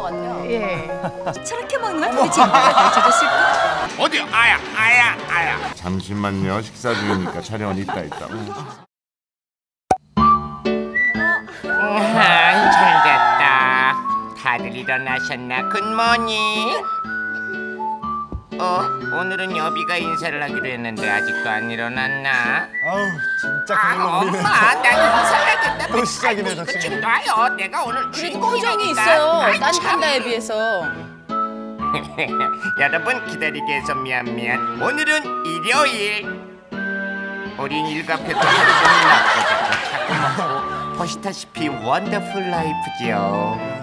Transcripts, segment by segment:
것 같아요. 예. 저렇게 먹는 걸 도대체 인가가 가르쳐줬을까? 어디 아야. 잠시만요. 식사 중이니까 촬영은 이따. 잘 됐다. 다들 일어나셨나? 굿모닝. 오늘은 여비가 인사를 하기로 했는데 아직도 안 일어났나? 아우 진짜 큰일 났네. 엄마, 나 인사하겠다. 또 시작이네, 저 친구. 좀 놔요. 내가 오늘 그래도 표정이 있어요. 딴 판다에 비해서. 여러분 기다리게 해서 미안. 오늘은 일요일. 우린 일과표도 하루 종일 낮고 자꾸 먹고 보시다시피 원더풀 라이프지요.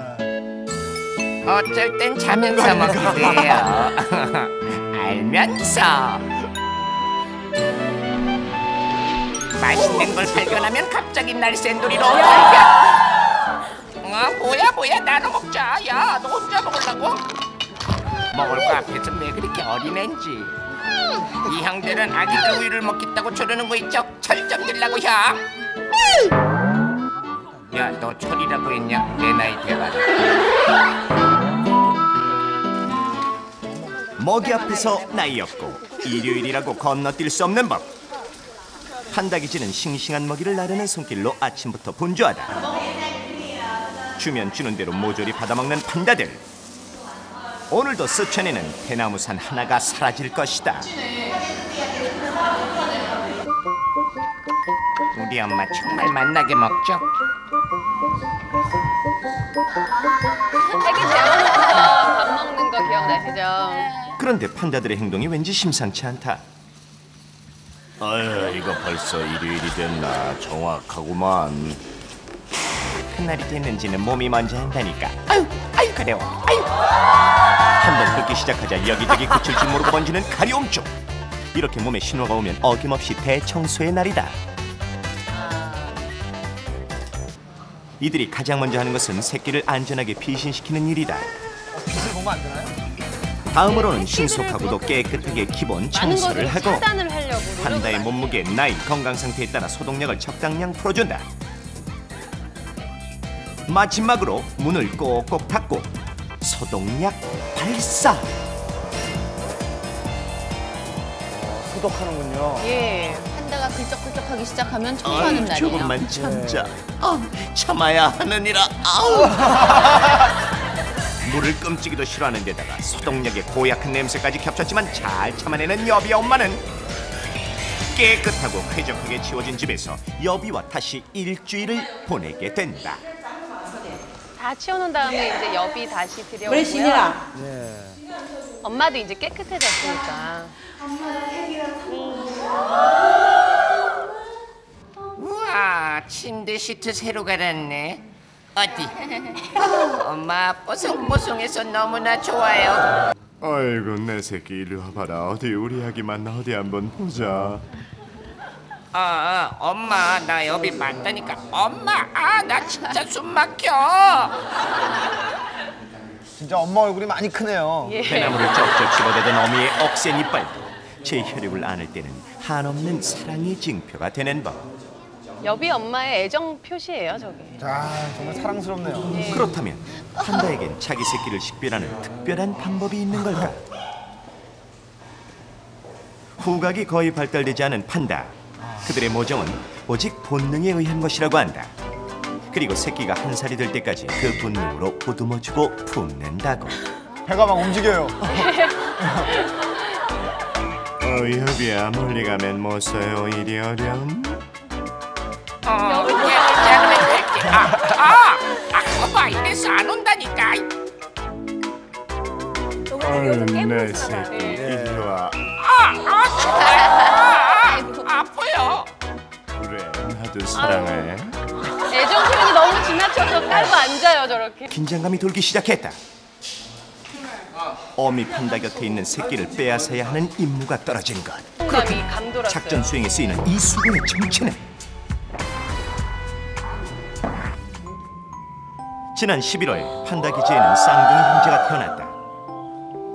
어쩔 땐 자면서 먹기도 해요. 알면서. 맛있는 걸 발견하면 갑자기 날쌘돌이로 돌려. 뭐야 나눠 먹자. 야, 너 혼자 먹으려고? 먹을 거 앞에서 왜 그렇게 어린애인지. 이 형들은 아기들 우유를 먹겠다고 저러는 거 있죠? 철 좀 들라고 형. 야, 너 철이라고 했냐? 내 나이 대봐라. 먹이 앞에서 나이 없고 일요일이라고 건너뛸 수 없는 법. 판다기지는 싱싱한 먹이를 나르는 손길로 아침부터 분주하다. 주면 주는 대로 모조리 받아먹는 판다들. 오늘도 스천에는 대나무산 하나가 사라질 것이다. 우리 엄마 정말 맛나게 먹죠? 애기 재워서 밥 먹는 거 기억나시죠? 그런데 판다들의 행동이 왠지 심상치 않다. 아유, 이거 벌써 일요일이 됐나? 정확하구만. 그날이 됐는지는 몸이 먼저 한다니까. 아유 그래요. 한 번 긁기 시작하자 여기저기 그칠 줄 모르고 번지는 가려움증. 이렇게 몸에 신호가 오면 어김없이 대청소의 날이다. 이들이 가장 먼저 하는 것은 새끼를 안전하게 피신시키는 일이다. 빛을 보면 안 되나요? 다음으로는 신속하고도 깨끗하게 기본 청소를 하고 차단을 하려고 판다의 몸무게, 나이, 건강 상태에 따라 소독약을 적당량 풀어준다. 마지막으로 문을 꼭꼭 닫고 소독약 발사. 소독하는군요. 예. 판다가 긁적긁적하기 시작하면 청소하는 날이에요. 조금만 참자. 참아야 하느니라. 물을 끔찍이도 싫어하는 데다가 소독약의 고약한 냄새까지 겹쳤지만 잘 참아내는 여비 엄마는 깨끗하고 쾌적하게 치워진 집에서 여비와 다시 일주일을 보내게 된다. 다 치워놓은 다음에 이제 여비 다시 들여오고요. 엄마도 이제 깨끗해졌으니까. 우와, 침대 시트 새로 갈았네. 어디? 엄마 뽀송뽀송해서 너무나 좋아요. 아이고, 내 새끼 이리 와봐라. 어디 우리 아기만 어디 한번 보자. 엄마 나 여비 맞다니까. 엄마, 나 진짜 숨 막혀. 진짜 엄마 얼굴이 많이 크네요. 예. 대나무를 쩍쩍 집어대던 어미의 억센 이빨도 제 혈육을 안을 때는 한없는 사랑의 징표가 되는 법. 여비 엄마의 애정 표시예요, 저게. 자, 정말 사랑스럽네요. 예. 그렇다면 판다에겐 자기 새끼를 식별하는 특별한 방법이 있는 걸까? 후각이 거의 발달되지 않은 판다. 그들의 모정은 오직 본능에 의한 것이라고 한다. 그리고 새끼가 한 살이 될 때까지 그 본능으로 보듬어주고 품는다고. 배가 막 움직여요. 여비야, 멀리 가면 못 써요. 이리 어렴. 깨물 작으면 갈게. 거봐, 이래서 안 온다니까. 아유, 내 새끼 이리 와. 아파요. 그래, 나도 사랑해. 애정 표현이 너무 지나쳐서 깔고 앉아요, 저렇게. 긴장감이 돌기 시작했다. 어미 판다 곁에 있는 새끼를 빼앗아야 하는 임무가 떨어진 것. 감이 감돌았어요. 작전 수행에 쓰이는 이 수군의 정체는 지난 11월 판다 기지에는 쌍둥이 형제가 태어났다.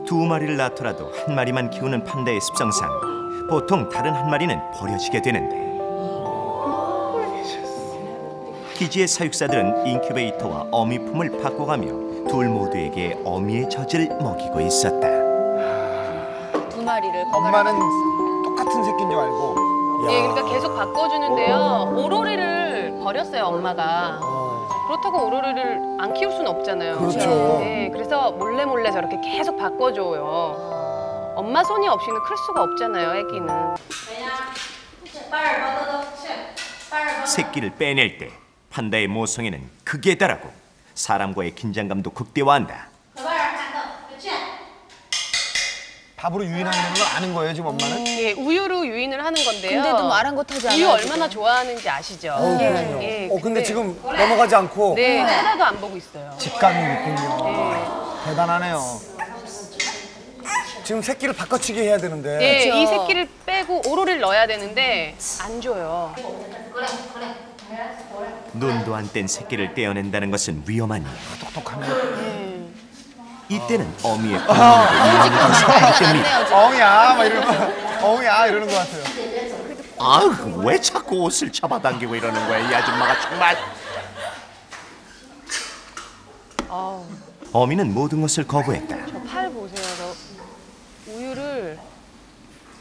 두 마리를 낳더라도 한 마리만 키우는 판다의 습성상 보통 다른 한 마리는 버려지게 되는데 기지의 사육사들은 인큐베이터와 어미품을 바꿔가며 둘 모두에게 어미의 젖을 먹이고 있었다. 두 마리를 엄마는 똑같은 새끼인 줄 알고. 예, 그러니까 계속 바꿔주는데요. 오로리를 버렸어요, 엄마가. 그렇다고 오로리를 안 키울 수는 없잖아요. 그렇죠. 네, 그래서 몰래 저렇게 계속 바꿔줘요. 엄마 손이 없이는 클 수가 없잖아요, 애기는. 새끼를 빼낼 때 판다의 모성애는 극에 달하고 사람과의 긴장감도 극대화한다. 밥으로 유인하는 걸 아는 거예요, 지금 엄마는? 예, 우유로 유인을 하는 건데요. 근데도 말 한 것 하지 않아요. 우유 얼마나 좋아하는지 아시죠? 그럼요. 예, 근데 지금 넘어가지 않고 네, 하나도 안 보고 있어요. 직감이 있군요. 네. 대단하네요. 지금 새끼를 바꿔치기 해야 되는데 네, 그렇죠. 이 새끼를 빼고 오로리를 넣어야 되는데 안 줘요. 눈도 안 뗀 새끼를 떼어낸다는 것은 위험한 일. 똑똑하네. 이때는 어미의 본능도 이해하는 것이 아니기 때문이다. 어우야, 막 이러는 것 같아요. 아우, 왜 자꾸 옷을 잡아당기고 이러는 거야, 이 아줌마가 정말. 어미는 모든 것을 거부했다. 저 팔 보세요. 저 우유를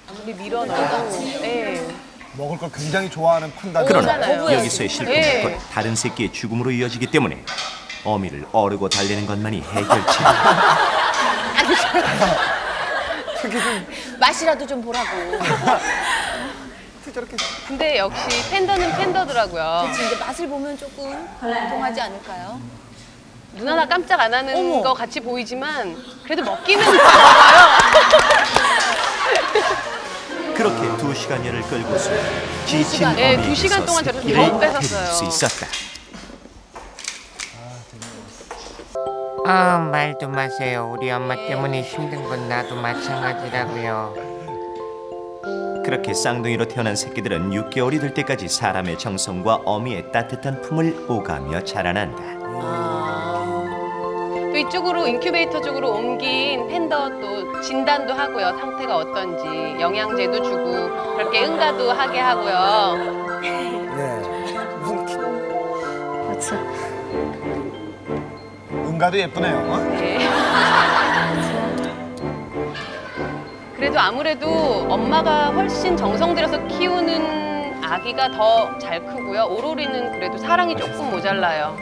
아무리 밀어 넣어도 예. 먹을 걸 굉장히 좋아하는 판다. 그러나 거부해야지. 여기서의 실패는 네. 곧 다른 새끼의 죽음으로 이어지기 때문에 어미를 어르고 달래는 것만이 해결책. 맛이라도 좀 보라고. 근데 역시 팬더는 팬더더라고요. 이제 맛을 보면 조금 동하지 않을까요? 눈 하나 깜짝 안 하는 어머. 거 같이 보이지만 그래도 먹기는 먹어요. 그렇게 2시간여를 끌고서 지친 네, 어미에게서 2시간 동안 저렇게 새끼를 못 뺏었어요. 데릴 수 있었다. 아, 말도 마세요. 우리 엄마 때문에 힘든 건 나도 마찬가지라고요. 그렇게 쌍둥이로 태어난 새끼들은 6개월이 될 때까지 사람의 정성과 어미의 따뜻한 품을 오가며 자라난다. 또 이쪽으로 인큐베이터 쪽으로 옮긴 팬더 또 진단도 하고요. 상태가 어떤지 영양제도 주고 그렇게 응가도 하게 하고요. 그렇죠. 응가도 예쁘네요. 네. 그래도 아무래도 엄마가 훨씬 정성 들여서 키우는 아기가 더 잘 크고요. 오로리는 그래도 사랑이 조금 모자라요.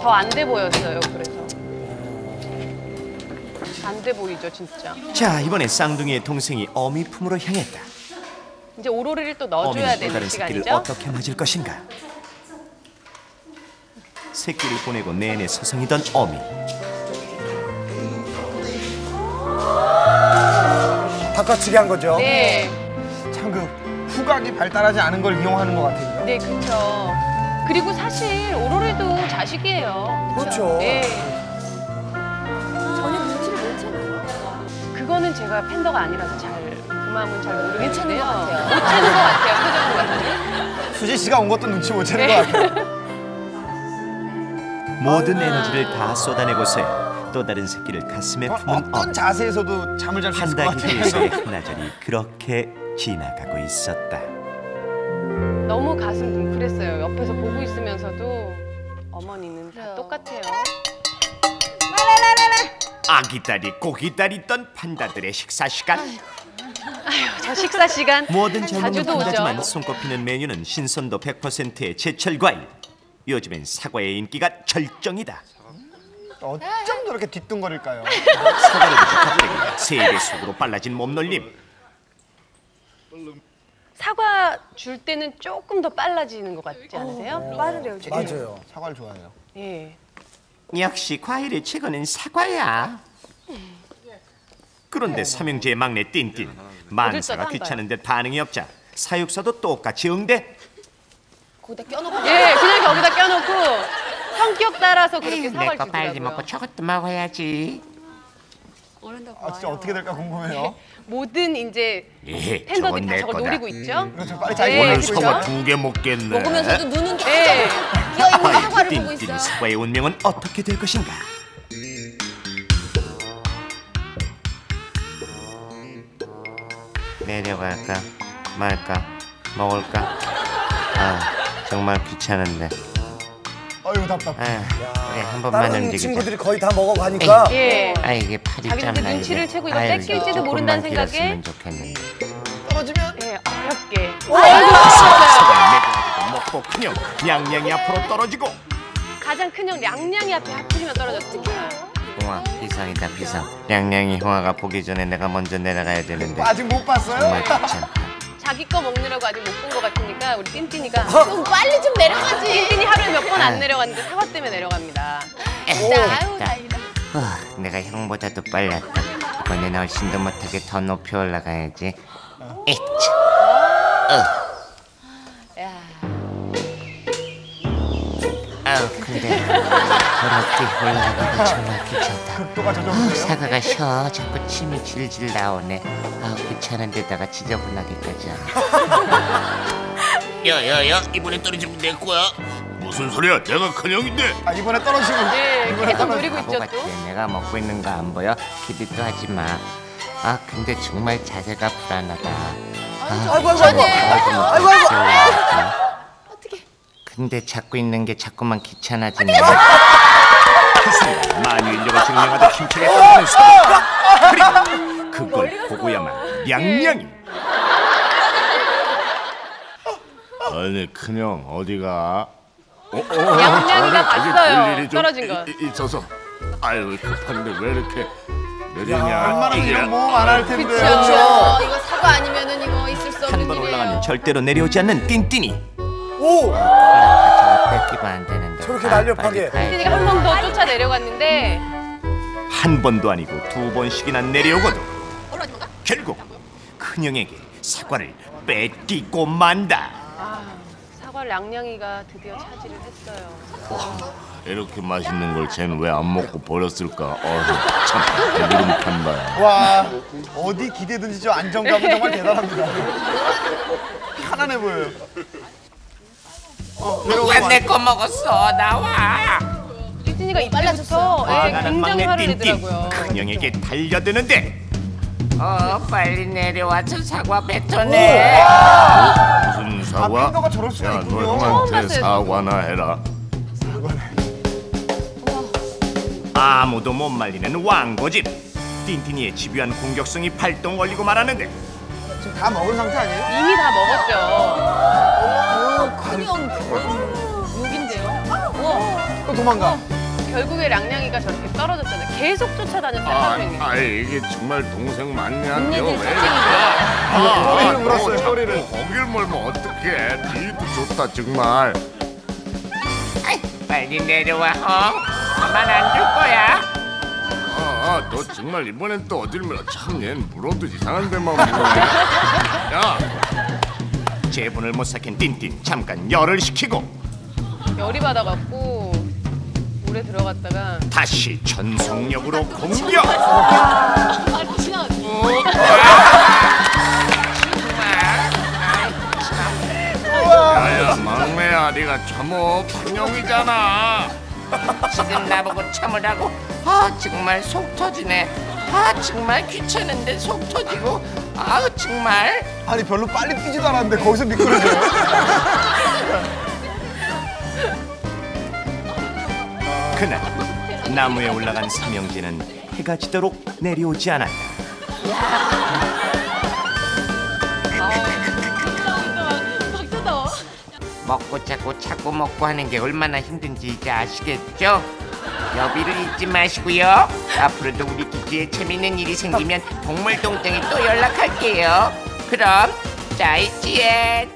더 안 돼 보였어요. 그래서 안 돼 보이죠, 진짜. 자, 이번에 쌍둥이의 동생이 어미 품으로 향했다. 이제 오로리를 또 넣어줘야 어미는 또 되는 다른 새끼를 시간이죠. 어떻게 맞을 것인가? 새끼를 보내고 내내 서성이던 어미. 바꿔치기 한 거죠. 네, 참 그 후각이 발달하지 않은 걸 이용하는 것 같아요. 네, 그렇죠. 그리고 사실 오로리도 자식이에요. 그렇죠. 네, 전혀 눈치를 못 채나요. 그거는 제가 팬더가 아니라서 그 마음은 잘 모르겠는데요. 못 채는 것 같아요. 못 채는 것 같아요. 표정 같아요. 수지 씨가 온 것도 눈치 못 채는 네. 것 같아요. 모든 에너지를 다 쏟아내고서야 또 다른 새끼를 가슴에 품은 어떤 어미. 자세에서도 잠을 잘 수 있을 것 판다기 같아요. 위해서의 한나절이 그렇게 지나가고 있었다. 너무 가슴 뭉클했어요. 옆에서 보고 있으면서도 어머니는 다 똑같아요. 아기다리 고기다리 있던 판다들의 식사 시간. 저 식사 시간 뭐든 잘 먹는 자주도 판다지만 오죠. 손꼽히는 메뉴는 신선도 100%의 제철 과일. 요즘엔 사과의 인기가 절정이다. 어쩜 저렇게 뒤뚱거릴까요? 사과를 부족하게 3배 속으로 빨라진 몸놀림. 사과 줄 때는 조금 더 빨라지는 것 같지 않으세요? 빠르네요, 지금. 맞아요. 사과를 좋아해요. 예. 역시 과일의 최고는 사과야. 그런데 삼형제의 막내 띵띵 만사가 어딜 귀찮은 듯 반응이 없자 사육사도 똑같이 응대. 거기다 껴놓고. 예, 그냥 거기다 껴놓고 성격 따라서 그렇게 사과를 내 거 빨리 주더라고요. 먹고 저것도 먹어야지. 아, 진짜 어떻게 될까 궁금해요. 모든 이제 예, 팬더들이 저건 다 내 저걸 거다. 노리고 있죠. 그렇죠. 빨리 자기 네, 오늘 그렇죠. 사과 2개 먹겠네. 먹으면서도 눈은 예. 계속 끼어있는 과연 사과를 보고 띵띵 있어요. 사과의 운명은 어떻게 될 것인가? 내려갈까 말까 먹을까? 아, 정말 귀찮은데. 어휴 답답해. 그래 한 번만 다른 움직이자. 친구들이 거의 다 먹어가니까 예. 이게 팔이 자기도 짬나. 눈치를 채고 이거 아유, 뺏길지도 조금만 모른다는 생각에 길었으면 좋겠는데. 떨어지면 예, 어렵게. 사과를 먹고 그냥 냥냥이 앞으로 떨어지고 가장 큰 형 량량이 앞에 하필이면 떨어졌습니다. 홍아 비상이다 비상. 냥냥이 홍아가 보기 전에 내가 먼저 내려가야 되는데 아직 못 봤어요? 정말 귀찮다. 자기 거 먹느라고 아직 못 본 것 같으니까 우리 띵띵이가 좀 빨리 좀 내려가지. 띵띵이 하루에 몇 번 안 내려갔는데 사과 때문에 내려갑니다. 아유 다행이다. 내가 형보다도 빨랐다. 이번엔 훨씬 더 못하게 더 높이 올라가야지. 야, 근데 그렇게 올라가기가 정말 귀찮다. 속도가 저 정도예요? 사과가 쉬어 자꾸 침이 질질 나오네. 귀찮은 데다가 지저분하기까지 하네. 야야야 이번엔 떨어지면 내 거야. 무슨 소리야? 내가 큰형인데. 이번에 떨어지면 네, 계속 노리고 바보 있죠 같아. 또. 내가 먹고 있는 거 안 보여? 기대도 하지 마. 근데 정말 자세가 불안하다. 아이고 어떻게? 근데 잡고 있는 게 자꾸만 귀찮아지네. 만유인력을 증명하다 힘차게 떨어지는 사과. 그리고 그걸 보고야만 냥냥이. 아니 큰형 어디가? 냥냥이가 봤어요. 떨어진 거. 있어서 아유 급한데 왜 이렇게 느리냐? 웬만하면 이런 모험 안 할 텐데. 그렇죠. 이거 사과 아니면은 이거 있을 수 한 없는 번 일이에요. 올라가면 절대로 내려오지 않는 띵띵이. 오! 저거 뺏기면 안 되는데. 저렇게 날렵하게. 띵띵이가 한 번 더 쫓아 내려갔는데 한 번도 아니고 두 번씩이나 내려오고도 결국 큰형에게 사과를 뺏기고 만다. 사과를 냥냥이가 드디어 차지를 했어요. 이렇게 맛있는 걸 쟤는 왜 안 먹고 버렸을까? 참 배부름 판다. 와 어디 기대든지 저 안정감은 정말 대단합니다. 편안해 보여요. 누가 내 거 먹었어? 나와. 띵띵이가 이빨라져서 화가 난 굉장히 막내 화를 띵띵 내더라고요. 큰형에게 달려드는데 빨리 내려와서 사과 뱉어내. 무슨 사과? 팬더가 저럴 수가 야, 너 있군요. 형한테 처음 봤어요, 사과나 해라. 아무도 못 말리는 왕고집. 띵띵이의 집요한 공격성이 발동 걸리고 말하는데 지금 다 먹은 상태 아니에요? 이미 다 먹었죠. 큰형 6인데요. 또 도망가. 결국에 량량이가 저렇게 떨어졌잖아요. 계속 쫓아다녔어요. 하루 종일. 이게 정말 동생 맞냐? 너 왜? 꼬리를 물었어요, 꼬리를. 거길 몰면 어떡해? 뒤도 좋다 정말. 빨리 내려와. 가만 안 둘 거야. 너 정말 이번엔 또 어딜 물어? 참 얘는 물어도 이상한 데만 물어. 야, 제분을 못 삭힌 띵띵 잠깐 열을 식히고 열이 받아갖고 물에 들어갔다가 다시 전속력으로 공격. 야야 막내야, 네가 참어. 큰형이잖아. 지금 나보고 참으라고? 정말 속 터지네. 정말 귀찮은데 속 터지고. 정말. 아니 별로 빨리 뛰지도 않았는데 거기서 미끄러져요. 그날 나무에 올라간 삼형제는 해가 지도록 내려오지 않았다. 먹고 자꾸 먹고 하는 게 얼마나 힘든지 이제 아시겠죠? 여비를 잊지 마시고요. 앞으로도 우리 기지에 재밌는 일이 생기면 동물동땡이 또 연락할게요. 그럼 짜이찌엔.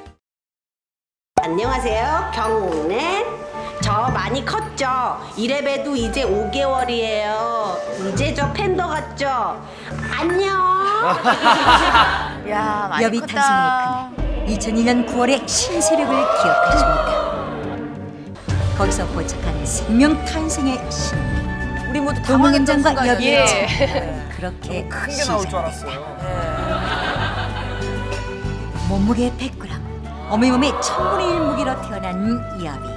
안녕하세요. 경옥네. 저 많이 컸죠? 이래봬도 이제 5개월이에요. 이제 저 팬더 같죠? 안녕. 야, 많이 여비 컸다. 탄생의 그날 2002년 9월의 신새벽을 기억하십니까? 거기서 포착한 생명 탄생의 신비. 우리 모두 동물농장과 여비의 예. 참 그렇게 큰 게 나올 줄 시작됐어요. 알았어요. 몸무게 100g, 어머니 몸의 1000분의 1 무게로 태어난 여비.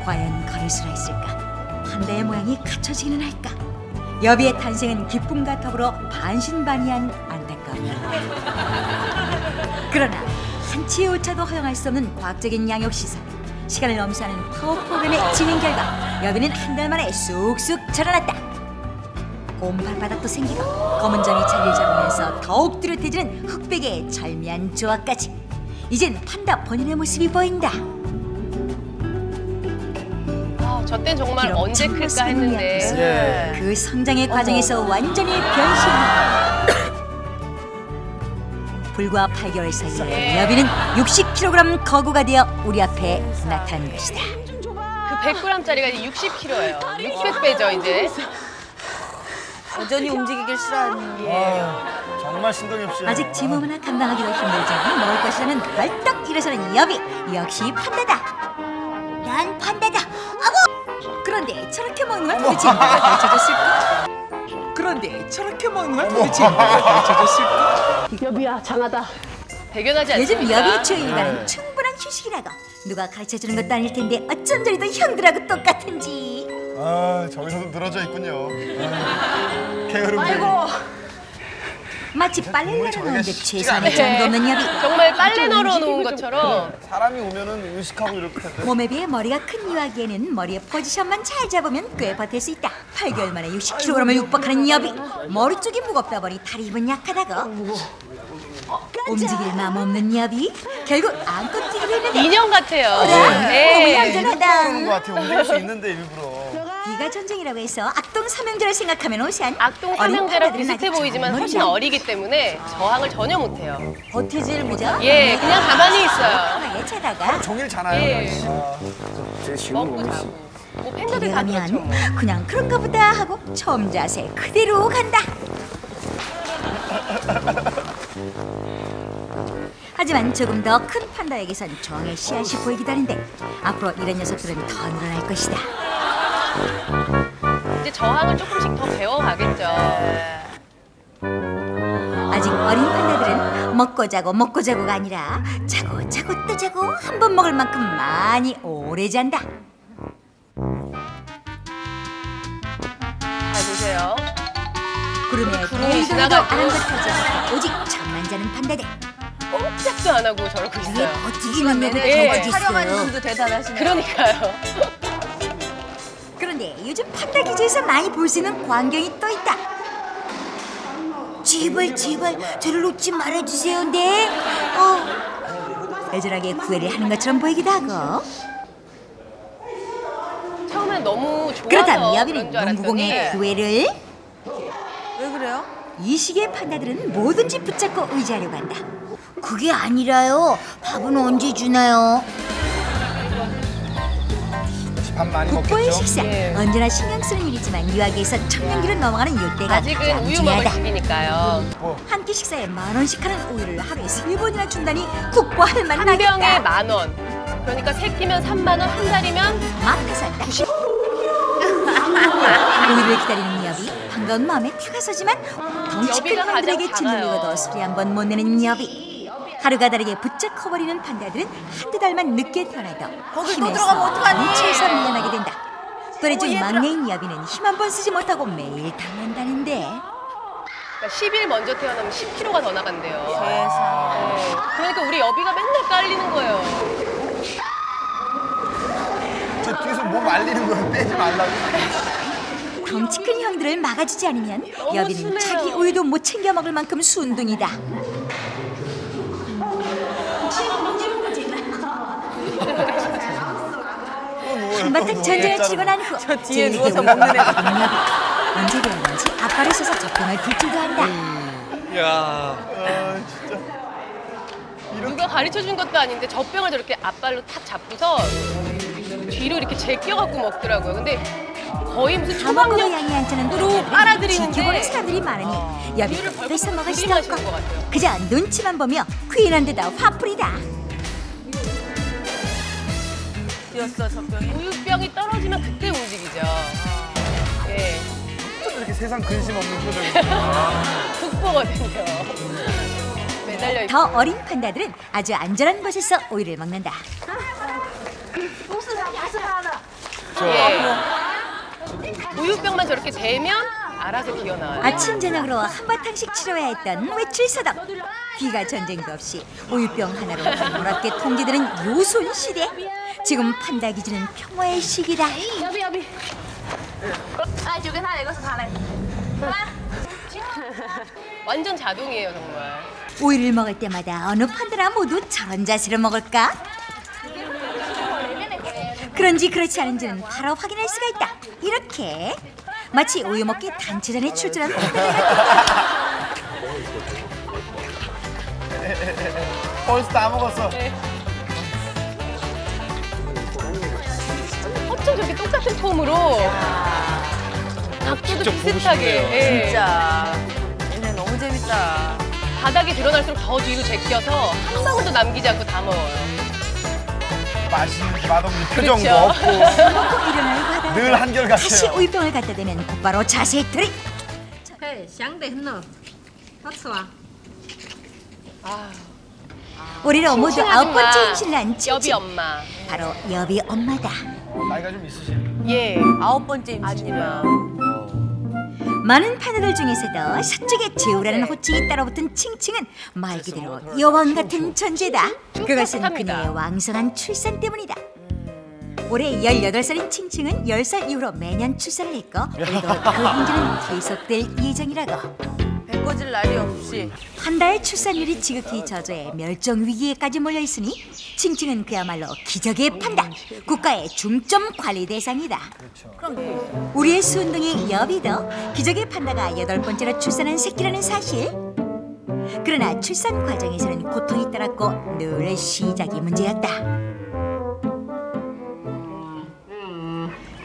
과연 걸을 수가 있을까? 판다의 모양이 갖춰지기는 할까? 여비의 탄생은 기쁨과 더불어 반신반의한 안타까움이었다. 그러나 한치의 오차도 허용할 수 없는 과학적인 양육 시설, 시간을 넘사하는 파워 프로그램의 진행 결과 여비는 한 달 만에 쑥쑥 자라났다. 곰발바닥도 생기고 검은 점이 자리를 잡으면서 더욱 뚜렷해지는 흑백의 절묘한 조화까지. 이젠 판다 본연의 모습이 보인다. 저 땐 정말 비록 언제 첫 클까 모습은 했는데 약했어. 그 성장의 과정에서 완전히 변신한다. 불과 8개월 사이에 여비는 60kg 거구가 되어 우리 앞에 나타난 것이다. 그 100g짜리가 이제 60kg예요. 600배죠 이제. 여전히 움직이길 싫어하는 게. 정말 신동엽 씨. 아직 제 몸 하나 감당하기도 힘들지만 먹을 것이라는 벌떡 일어서는 여비. 역시 판다다. 난 판다다. 아고! 그런데 저렇게 먹는 걸 도대체 누가 가르쳐줬을까? 그런데 저렇게 먹는 걸 도대체 누가 가르쳐줬을까? 여비야 장하다. 대견하지 요즘 않습니까? 여비 주의 일과는 충분한 휴식이라고. 누가 가르쳐주는 것도 아닐 텐데 어쩜 저리도 형들하고 똑같은지. 아, 저기서도 늘어져 있군요. 게으름. 마치 빨래를 내려놓은 듯 쉽지가 최소한의 정도 없는 여비. 정말 빨래 널어 놓은 것처럼 사람이 오면은 의식하고 이렇게 텐데. 몸에 비해 머리가 큰 이와기에는 머리의 포지션만 잘 잡으면 꽤 버틸 수 있다. 8개월 만에 60kg을 육박하는 여비. 머리 쪽이 무겁다 보니 다리 힘은 약하다고. 움직일 마음 없는 여비. 결국 안고 뛰기로 했는데 인형 같아요. 몸이 네. 얌전하다. 그런 것 같아요. 움직일 수 있는데 일부러. 비가 전쟁이라고 해서 악동 삼형제를 생각하면 오세안. 악동 삼형제랑 비슷해 보이지만 훨씬 어리기 때문에 저항을 전혀 못해요. 버티질 못하. 예, 그냥 가만히 있어요. 편하게 자다가 종일 자나요. 예. 먹고 자고. 뭐 팬더들 다 그렇죠. 뭐. 가면 그냥 그런가 보다 하고 처음 자세 그대로 간다. 하지만 조금 더 큰 판다에게선 정의 씨앗이 보이기도 하는데 앞으로 이런 녀석들은 더 늘어날 것이다. 이제 저항을 조금씩 더 배워가겠죠. 아직 어린 판다들은 먹고 자고가 아니라 자고 또 자고 한 번 먹을 만큼 많이 오래 잔다. 잘 보세요. 구름에 구름이 대도 지나가고. 아랑곳하지 오직 잠만 자는 판다들. 꼼짝도 안 하고 저러고 이게 있어요. 버티기만 해도 예. 촬영하는 버티겠어요. 분도 대단하시네요. 그러니까요. 그런데 요즘 판다 기지에서 많이 볼 수 있는 광경이 또 있다. 제발 저를 놓지 말아주세요. 네. 애절하게 구애를 하는 것처럼 보이기도 하고. 처음엔 너무 좋아서 그렇다면 그런 여비는 줄 농구공의 알았더니 구애를 왜 그래요? 이 시기의 판다들은 뭐든지 붙잡고 의지하려고 한다. 그게 아니라요. 밥은 언제 주나요? 밥 많이 국보의 먹겠죠. 식사. 예. 언제나 신경 쓰는 일이지만 유아기에서 청년기로 넘어가는 이때가 아직은 가장 우유 먹을 중요하다. 시기니까요. 한 끼 식사에 10,000원씩 하는 우유를 하루에 3번이나 준다니 국보할 한 만나겠다. 병에 10,000원. 그러니까 세 끼면 3만 원, 한 달이면 마트에서 딱 우유를 기다리는 여비. 반가운 마음에 타가 서지만 덩치 큰 여비가 형들에게 가장 짓눌리고 작아요. 도 소리 한 번 못 내는 여비. 하루가 다르게 부쩍 커버리는 판다들은 한두 달만 늦게 태어나도 거기 또 힘에서 들어가면 어떡하니? 뭉쳐서 밀려나게 된다. 또래 중 막내인 여비는 힘 한 번 쓰지 못하고 매일 당한다는데. 그러니까 10일 먼저 태어나면 10kg가 더 나간대요. 세상. 네. 그러니까 우리 여비가 맨날 깔리는 거예요. 저 뒤에서 뭐 말리는 거예요. 빼지 말라고. 덩치 큰 형들을 막아주지 않으면 너무 여비는 순해요. 자기 우유도 못 챙겨 먹을 만큼 순둥이다. 한바탕 전쟁을 치고 난 후 저 뒤에 누워서 먹는 애. 언제 되었는지 아빠를 써서 젖병을 들지도 한다. 누가 가르쳐 준 것도 아닌데 젖병을 저렇게 앞발로 탁 잡고서 뒤로 이렇게 제껴갖고 먹더라고요. 근데 거의 무슨 다 먹고 초밥용 양이 않자는 빨아들이는데 지켜보는 사람들이 많으니 여비가 우유를 벌컥 뺏어 먹을 수도 들이마시는 없고 것 같아요. 그저 눈치만 보며 귀인한 데다 화풀이다. 뛰었어 젖병이. 우유병이 떨어지면 그때 움직이죠. 예, 이렇게 세상 근심 없는 표정이. 국보거든요. 매달려 있고. 더 어린 판다들은 아주 안전한 곳에서 오이를 먹는다. 예. 우유병만 저렇게 대면 알아서 기어나와요. 아침 저녁으로 한바탕씩 치러야 했던 외출 서덕. 귀가 전쟁도 없이 우유병 하나로 노랗게 통제되는 요손 시대. 지금 판다 기준은 평화의 시기다. 완전 자동이에요 정말. 우유를 먹을 때마다 어느 판다나 모두 저런 자세로 먹을까? 그런지 그렇지 않은지는 바로 확인할 수가 있다. 이렇게 마치 우유 먹기 단체전에 출전한 판다들 같은. 벌써 다 먹었어. 어쩜 저렇게 똑같은 폼으로 각도도 비슷하게. 진짜. 얘네 너무 재밌다. 바닥에 드러날수록 더 뒤로 제껴서 한 방울도 남기지 않고 다 먹어요. 맛있는지 맛없는 표정도 그렇죠. 없고 먹고 일어나려고 하다가 늘 한결같아요. 다시 우유병을 갖다 대면 곧바로 자세 들이. 올해로 모두 9번째 임신을 한 여비 칭칭. 엄마. 바로 여비 엄마다. 나이가 좀 있으신. 예. 9번째 임신이면. 많은 판다들 중에서도 서쪽의 제우라는 호칭이 따라붙은 칭칭은 말 그대로 여왕 같은 존재다. 그것은 합니다. 그녀의 왕성한 출산 때문이다. 올해 18살인 칭칭은 10살 이후로 매년 출산을 했고 올해도 그 행진은 계속될 예정이라고. 배꺼질 날이 없이. 판다의 출산율이 지극히 저조해 멸종 위기에까지 몰려 있으니 칭칭은 그야말로 기적의 판다, 국가의 중점 관리 대상이다. 우리의 순둥이 여비도 기적의 판다가 8번째로 출산한 새끼라는 사실. 그러나 출산 과정에서는 고통이 따랐고 늘 시작이 문제였다.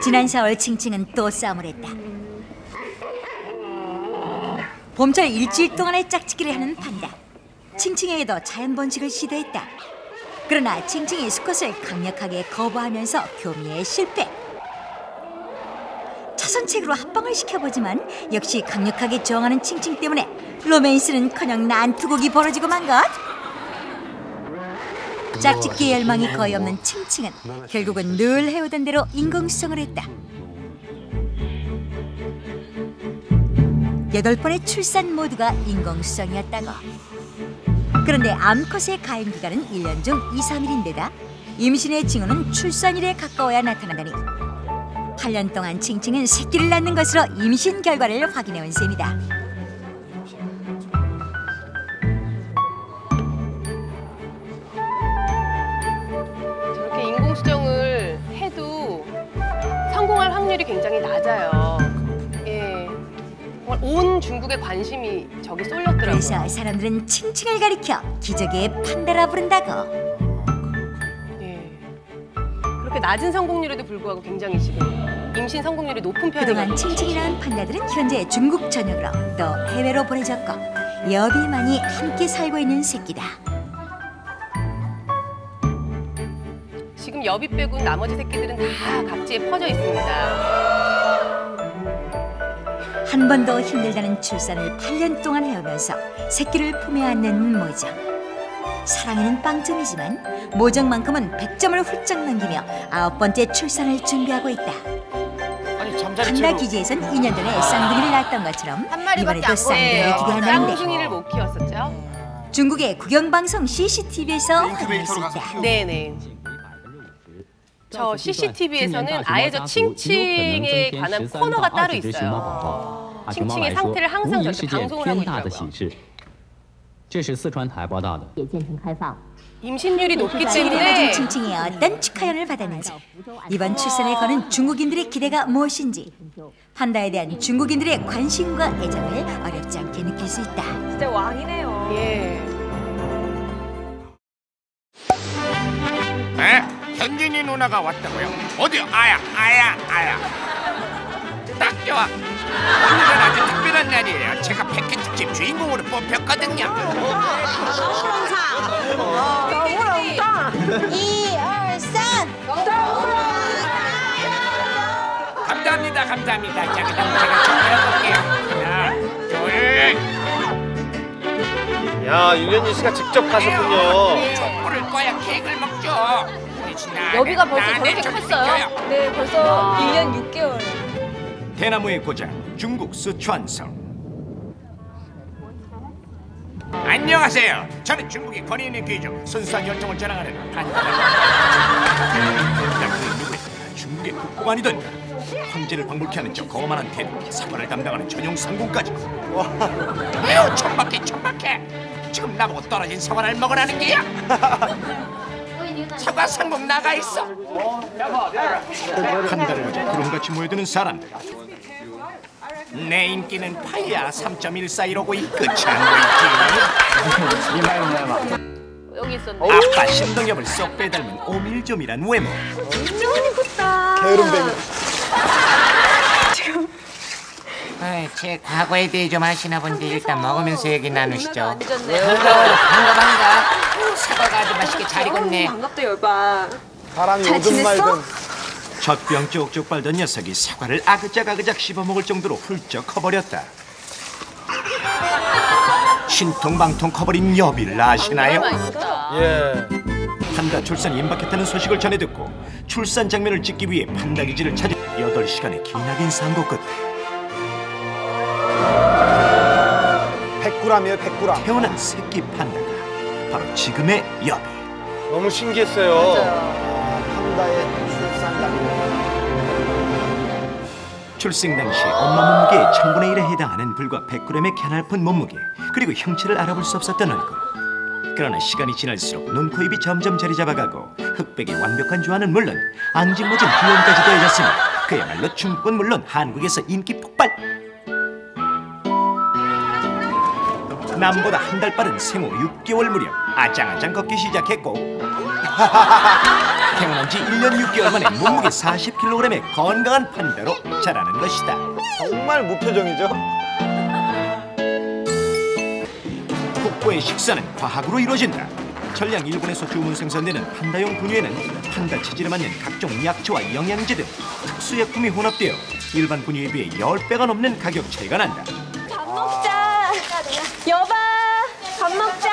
지난 4월 칭칭은 또 싸움을 했다. 봄철 일주일 동안의 짝짓기를 하는 판다. 칭칭에게도 자연 번식을 시도했다. 그러나 칭칭이 수컷을 강력하게 거부하면서 교미에 실패. 차선책으로 합방을 시켜보지만 역시 강력하게 저항하는 칭칭 때문에 로맨스는커녕 난투극이 벌어지고 만 것. 짝짓기의 열망이 거의 없는 칭칭은 결국은 늘 해오던 대로 인공수정을 했다. 8번의 출산 모두가 인공수정이었다고. 그런데 암컷의 가임 기간은 1년 중 2, 3일인데다 임신의 징후는 출산일에 가까워야 나타난다니 8년 동안 칭칭은 새끼를 낳는 것으로 임신 결과를 확인해온 셈이다. 저렇게 인공수정을 해도 성공할 확률이 굉장히 낮아요. 예. 정말 온 중국의 관심이 저기 쏠렸더라고요. 그래서 사람들은 칭칭을 가리켜 기적의 판다라 부른다고. 예. 그렇게 낮은 성공률에도 불구하고 굉장히 지금 임신 성공률이 높은 그동안 편이거든요. 칭칭이 낳은 판다들은 현재 중국 전역으로 또 해외로 보내졌고 여비만이 함께 살고 있는 새끼다. 지금 여비 빼고 나머지 새끼들은 다 각지에 퍼져 있습니다. 한 번도 힘들다는 출산을 8년 동안 해오면서 새끼를 품에 안는 모정. 사랑에는 빵점이지만 모정만큼은 100점을 훌쩍 넘기며 9번째 출산을 준비하고 있다. 아니 잠자리 판다 채로 기지에선 2년 전에 쌍둥이를 낳았던 것처럼 한 마리밖에 이번에도 안 쌍둥이를 기대한다는데 쌍둥이를 못 키웠었죠? 중국의 국영방송 CCTV에서 확인할 수 인큐베이터로 가서 있다. 키우고. 네네. 저 CCTV에서는 아예 저 칭칭에 관한 코너가 따로 있어요. 칭칭의 상태를 항상 저렇게 방송을 하고 있더라고요. 임신율이 높기 칭칭이 때문에 칭칭이 어떤 축하연을 받았는지 이번 출산에 거는 중국인들의 기대가 무엇인지 판다에 대한 중국인들의 관심과 애정을 어렵지 않게 느낄 수 있다. 진짜 왕이네요. 예. 현진이 누나가 왔다고요? 어디 아야. 딱 좋아. 오늘은 아주 특별한 날이에요. 제가 백회 특집 주인공으로 뽑혔거든요. 감사합니다. 자, 그럼 제가 준비해볼게요. 하나, 둘. 야 윤현희 씨가 직접 가셨군요. 촛불을 꺼야 케이크를 먹죠. 여기가 벌써 저렇게 컸어요? 네, 벌써 1년 6개월. 대나무의 고장 중국 스촨성. 안녕하세요. 저는 중국의 권위 있는 귀족, 순수한 열정을 자랑하는 판다입니다. 중국의 국보관이던 황제를 방불케 하는 저 거만한 태도, 사관을 담당하는 전용 상궁까지. 에휴, 천박해. 지금 나보고 떨어진 사과를 먹으라는 게야? 사과 상궁 나가 있어. 한 달을 맞아 구름같이 모여드는 사람들. 내 인기는 파이야 3.14 이러고 이 끝이 안 보이지. 여기 있었네. 아빠 신동엽을 쏙 빼닮은 오밀조밀한 외모. 게으름뱅이. 제 과거에 대해 좀 아시나 본데 일단 먹으면서 얘기 나누시죠. 늦었네. 반가. 사과가 아주 맛있게 잘 익었네. 반갑다 열바. 바람이 오든 말든. 젖병 쪽쪽 빨던 녀석이 사과를 아그작아그작 씹어먹을 정도로 훌쩍 커버렸다. 신통방통 커버린 여비를 아시나요? 맛있다. 예. 판다 출산이 임박했다는 소식을 전해 듣고 출산 장면을 찍기 위해 판다 기지를 찾은 8시간의 기나긴 상고 끝에 100g이에요, 100g. 태어난 새끼 판다가 바로 지금의 여비. 너무 신기했어요. 판다의 출산감이. 출생 당시 엄마 몸무게의 1000분의 1에 해당하는 불과 100g의 캐날픈 몸무게, 그리고 형체를 알아볼 수 없었던 얼굴. 그러나 시간이 지날수록 눈, 코, 입이 점점 자리 잡아가고 흑백의 완벽한 조화는 물론 앙증맞은 귀염까지 더해졌으니 그야말로 중국은 물론 한국에서 인기 폭발! 남보다 한 달 빠른 생후 6개월 무렵 아장아장 걷기 시작했고 태어난 지 1년 6개월 만에 몸무게 40kg의 건강한 판다로 자라는 것이다. 정말 무표정이죠? 국보의 식사는 과학으로 이루어진다. 전량 일본에서 주문 생산되는 판다용 분유에는 판다 체질에 맞는 각종 약초와 영양제 등 특수약품이 혼합되어 일반 분유에 비해 10배가 넘는 가격 차이가 난다. 밥 먹자. 여봐. 밥 먹자.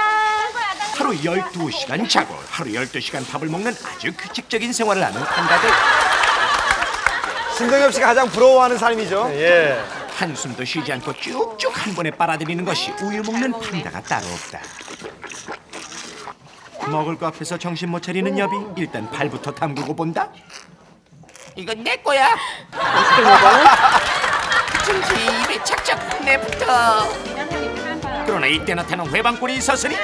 하루 12시간 자고 하루 12시간 밥을 먹는 아주 규칙적인 생활을 하는 판다들. 신동엽 씨가 가장 부러워하는 삶이죠. 예. 한숨도 쉬지 않고 쭉쭉 한 번에 빨아들이는 것이 우유 먹는 판다가 따로 없다. 먹을 거 앞에서 정신 못 차리는 여비, 일단 발부터 담그고 본다. 이건 내 거야. 찜지 입에 착착 내붙어. 그러나 이때 나타난 회방꾼이 있었으니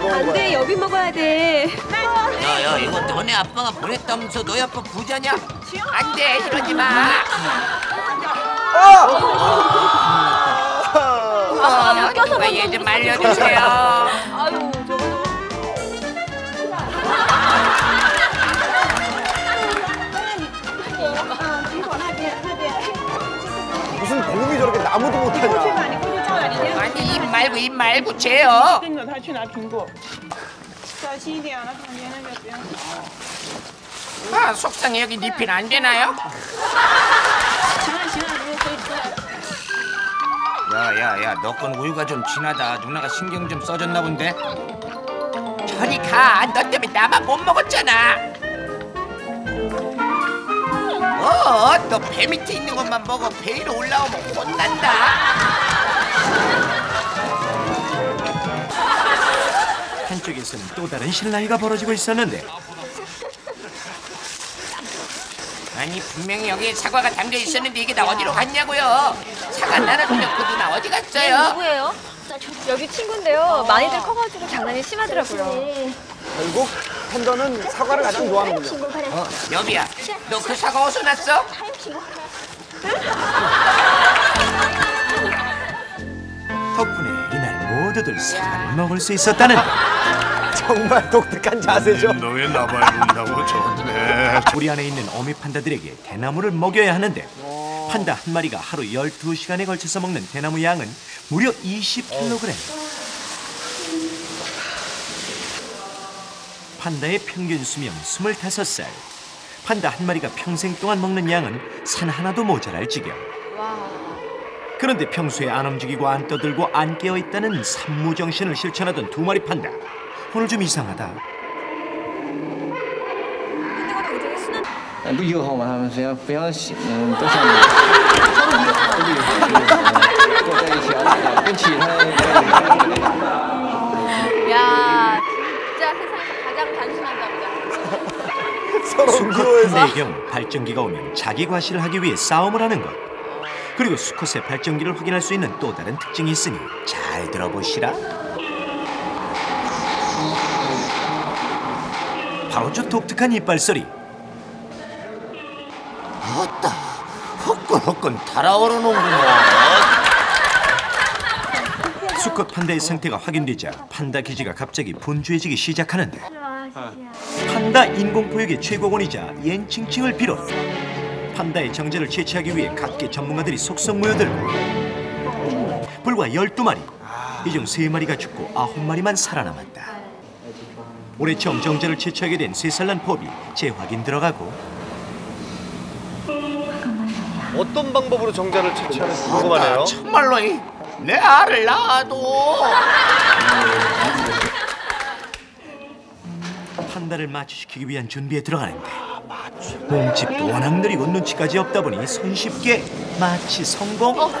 안돼 여비 먹어야 돼. 야야, 이거 너네 아빠가 보냈다면서 너희 아빠 부자냐? 안돼, 이러지 마. 누가 얘 좀 말려주세요. 아유, 저거. 무슨 고음이 저렇게 나무도 못하냐. 아니, 입 말고 재요. 아, 속상해. 여기 리필 안 되나요? 야야야, 너 건 우유가 좀 진하다. 누나가 신경 좀 써줬나 본데. 저리 가. 너 때문에 나만 못 먹었잖아. 너 배 밑에 있는 것만 먹어. 배 위로 올라오면 혼난다. 한쪽에서는 또 다른 실랑이가 벌어지고 있었는데 아니, 분명히 여기에 사과가 담겨 있었는데 이게 다 어디로 갔냐고요? 사과 나눠주려고 누나 어디 갔어요? 누구예요? 여기 친구인데요. 많이들 커가지고 장난이 심하더라고요. 결국 판다는 사과를 가장 좋아하는군요. 여비야, 너 그 사과 어디서 났어? 덕분에 이날 모두들 사과를 먹을 수 있었다는데 정말 독특한 자세죠. 너왜 나발 본다고 좋네. 우리 안에 있는 어미 판다들에게 대나무를 먹여야 하는데 판다 한 마리가 하루 12시간에 걸쳐서 먹는 대나무 양은 무려 20kg. 판다의 평균 수명 25살. 판다 한 마리가 평생 동안 먹는 양은 산 하나도 모자랄 지경. 그런데 평소에 안 움직이고 안 떠들고 안 깨어있다는 산무정신을 실천하던 두 마리 판다. 오늘 좀 이상하다. 不友好嘛，他们非要都像你，都在一起啊，跟其他。 야, 진짜 세상에서 가장 단순한 남자. 수컷 경우 발전기가 오면 자기 과시를 하기 위해 싸움을 하는 것. 그리고 수컷의 발전기를 확인할 수 있는 또 다른 특징이 있으니 잘 들어보시라. 바로 저 독특한 이빨 소리. 아따, 헛건헛건 달아오르는구나. 수컷 판다의 상태가 확인되자 판다 기지가 갑자기 분주해지기 시작하는데 판다 인공포육의 최고권이자 옌칭칭을 비롯 판다의 정자를 채취하기 위해 각계 전문가들이 속속 모여들고 불과 12마리, 이 중 3마리가 죽고 9마리만 살아남았다. 올해 처음 정자를 채취하게 된 3살 난 포비 재확인 들어가고 어떤 방법으로 정자를 채취하는지 궁금하네요. 정말로 내 알을 낳아도. 판다를 마취시키기 위한 준비에 들어가는데 몸집도 워낙 느리고 눈치까지 없다 보니 손쉽게 마취 성공.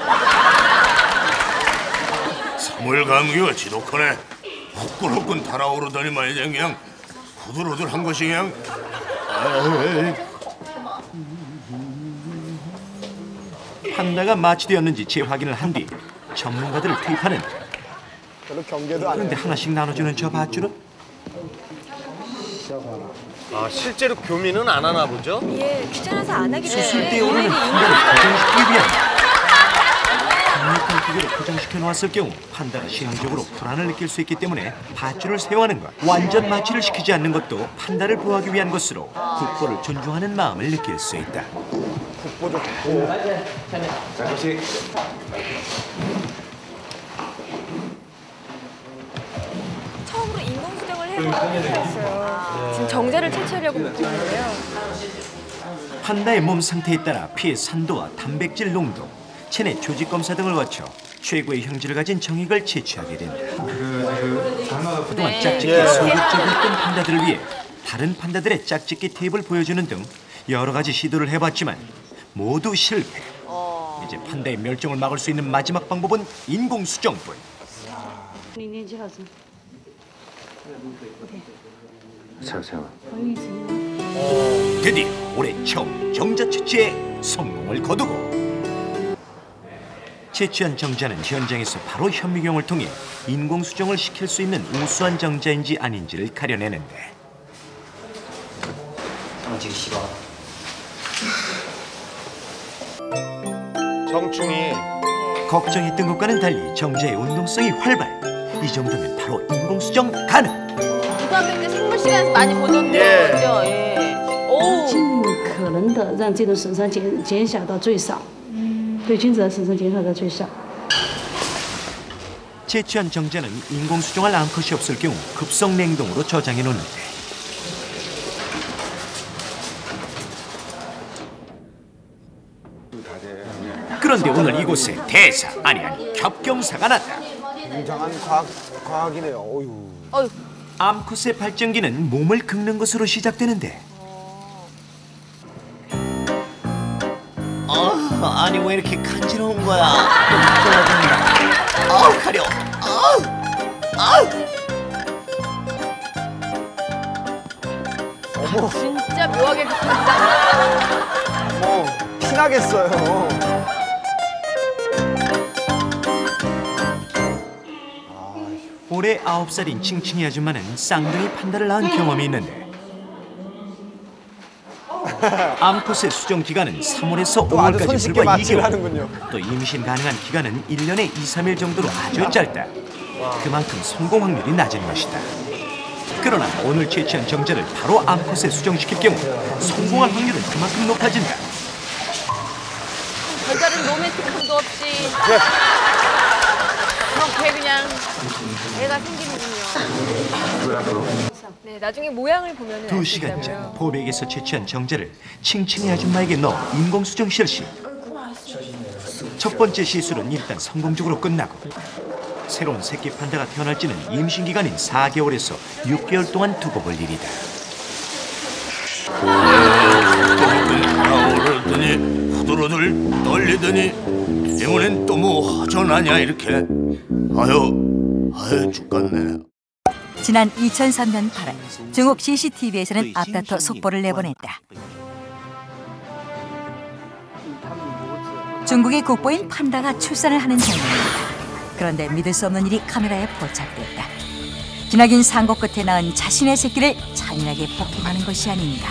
사물 감기가 지독하네. 헛건헛건 달아오르더니만 이제 그냥 후들후들한 것이 그냥. 판다가 마취되었는지 재확인을 한 뒤 전문가들을 투입하는. 별로 경계도 안 그런데 해요. 하나씩 나눠주는 저 밧줄은 아, 실제로 교미는 안 하나 보죠? 예, 귀찮아서 안 하기 수술 때문에 때 오르는 판다를 고정시키기 위한 강력한 기계로 고정시켜 놓았을 경우 판다가 시행적으로 불안을 느낄 수 있기 때문에 밧줄을 사용하는 것. 완전 마취를 시키지 않는 것도 판다를 보호하기 위한 것으로 국보를 존중하는 마음을 느낄 수 있다. 국보 좋고. 처음으로 인공수정을 해봤어요. 지금 정자를 채취하려고 먹고 있는데요. 판다의 몸 상태에 따라 피의 산도와 단백질 농도, 체내 조직 검사 등을 거쳐 최고의 형질을 가진 정액을 채취하게 된다. 그동안 짝짓기에 소극적이었던 판다들을 위해 다른 판다들의 짝짓기 팁을 보여주는 등 여러 가지 시도를 해봤지만 모두 실패. 이제 판다의 멸종을 막을 수 있는 마지막 방법은 인공수정뿐. 드디어 올해 처음 정자 채취에 성공을 거두고 채취한 정자는 현장에서 바로 현미경을 통해 인공수정을 시킬 수 있는 우수한 정자인지 아닌지를 가려내는데 정충이 걱정했던 것과는 달리 정자의 운동성이 활발. 이 정도면 바로 인공수정 가능. 고등학교 때 생물 시간에서 많이 보던 거죠. 예. 오. 可能的让这种损伤减小到最少，对君子的损伤减少到最少。 채취한 정자는 인공수정할 암컷이 없을 경우 급속 냉동으로 저장해 놓는데 그런데 오늘 이곳에 대사 아니 겹경사가 났다. 굉장한 과학이네요. 어휴. 암컷의 발전기는 몸을 긁는 것으로 시작되는데 아니 왜 이렇게 간지러운 거야? 가려. 진짜 묘하게 급합니다. 어머, 피나겠어요. 올해 9살인 칭칭이 아줌마는 쌍둥이 판다를 낳은 경험이 있는데 암컷의 수정 기간은 3월에서 또 아주 5월까지 손쉽게 불과 마취를 2개월. 하는군요. 또 임신 가능한 기간은 1년에 2, 3일 정도로 아주 짧다. 그만큼 성공 확률이 낮은 것이다. 그러나 오늘 채취한 정자를 바로 암컷에 수정시킬 경우 성공할 확률은 그만큼 높아진다. 별다른 로맨틱함도 없이 그렇게 그냥 애가 생기는군요. 네, 나중에 모양을 보면 2시간째 포백에서 채취한 정자를 칭칭이 아줌마에게 넣어 인공수정 실시. 첫 번째 시술은 일단 성공적으로 끝나고 새로운 새끼 판다가 태어날지는 임신 기간인 4개월에서 6개월 동안 두고 볼 일이다. 되더니 이번엔 또 뭐 허전하냐 이렇게. 아유 죽겠네. 지난 2003년 8월 중국 CCTV에서는 앞다퉈 속보를 내보냈다. 중국의 국보인 판다가 출산을 하는 장면입니다. 그런데 믿을 수 없는 일이 카메라에 포착됐다. 기나긴 상고 끝에 낳은 자신의 새끼를 잔인하게 폭행하는 것이 아닌가.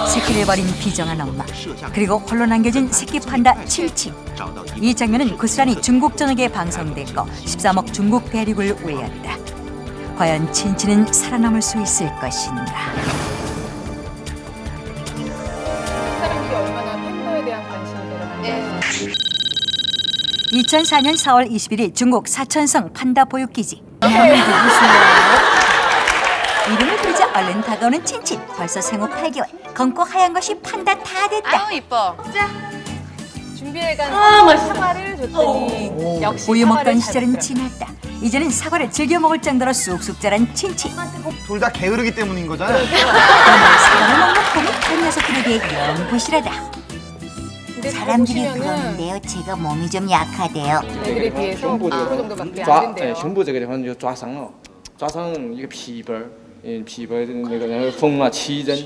새끼를 버린 비정한 엄마, 그리고 홀로 남겨진 새끼 판다 칭칭. 이 장면은 고스란히 중국 전역에 방송됐고 13억 중국 대륙을 울렸다. 과연 칭칭은 살아남을 수 있을 것인가. 사람들이 얼마나 팬더에 대한 관심을 내려가는지. 2004년 4월 21일 중국 사천성 판다 보육기지. 이름을 부르자 얼른 다가오는 칭칭. 벌써 생후 8개월. 검고 하얀 것이 판다 다 됐다. 아유 이뻐. 자, 준비해간 사과를 줬더니 역시 우유 먹던 사과를 시절은 지났다. 이제는 사과를 즐겨 먹을 정도로 쑥쑥 자란 칭칭. 둘 다 게으르기 때문인 거잖아요. 그런데 사과를 먹는 폼이 다른 녀석들에 비해 영 부실하다. 사람들이 그러는데요. 제가 몸이 좀 약하대요. 애들에 비해서 5% 정도밖에 안 된대요. 胸部这个地方就抓伤了，抓伤一个皮瓣，皮瓣那个缝了7针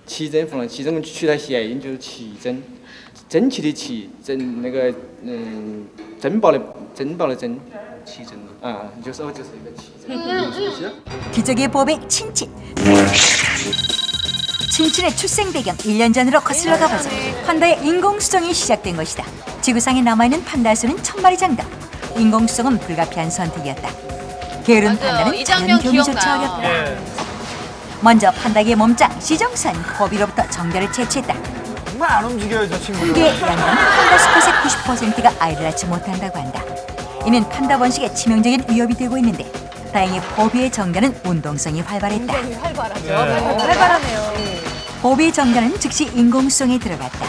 ，7针缝了7针，取代谐音就是7针，针气的气，针那个珍宝的珍，7针啊，就是一个7针。 기적의 보배 칭칭. 칭칭의 출생 배경 1년 전으로 거슬러 가보자. 판다의 인공수정이 시작된 것이다. 지구상에 남아있는 판다 수는 1000마리 정도. 인공수정은 불가피한 선택이었다. 게으른 판다는 자연 교미조차 어렵다. 먼저 판다의 몸짱 시정선 코비로부터 정자를 채취했다. 정말 안 움직여요, 저 친구들. 그의 양은 판다 수컷의 90%가 아이를 낳지 못한다고 한다. 이는 판다 번식에 치명적인 위협이 되고 있는데 다행히 보비의 정자는 운동성이 활발했다. 굉장히 활발하죠. 활발하네요. 보비의 정자는 즉시 인공수정에 들어갔다.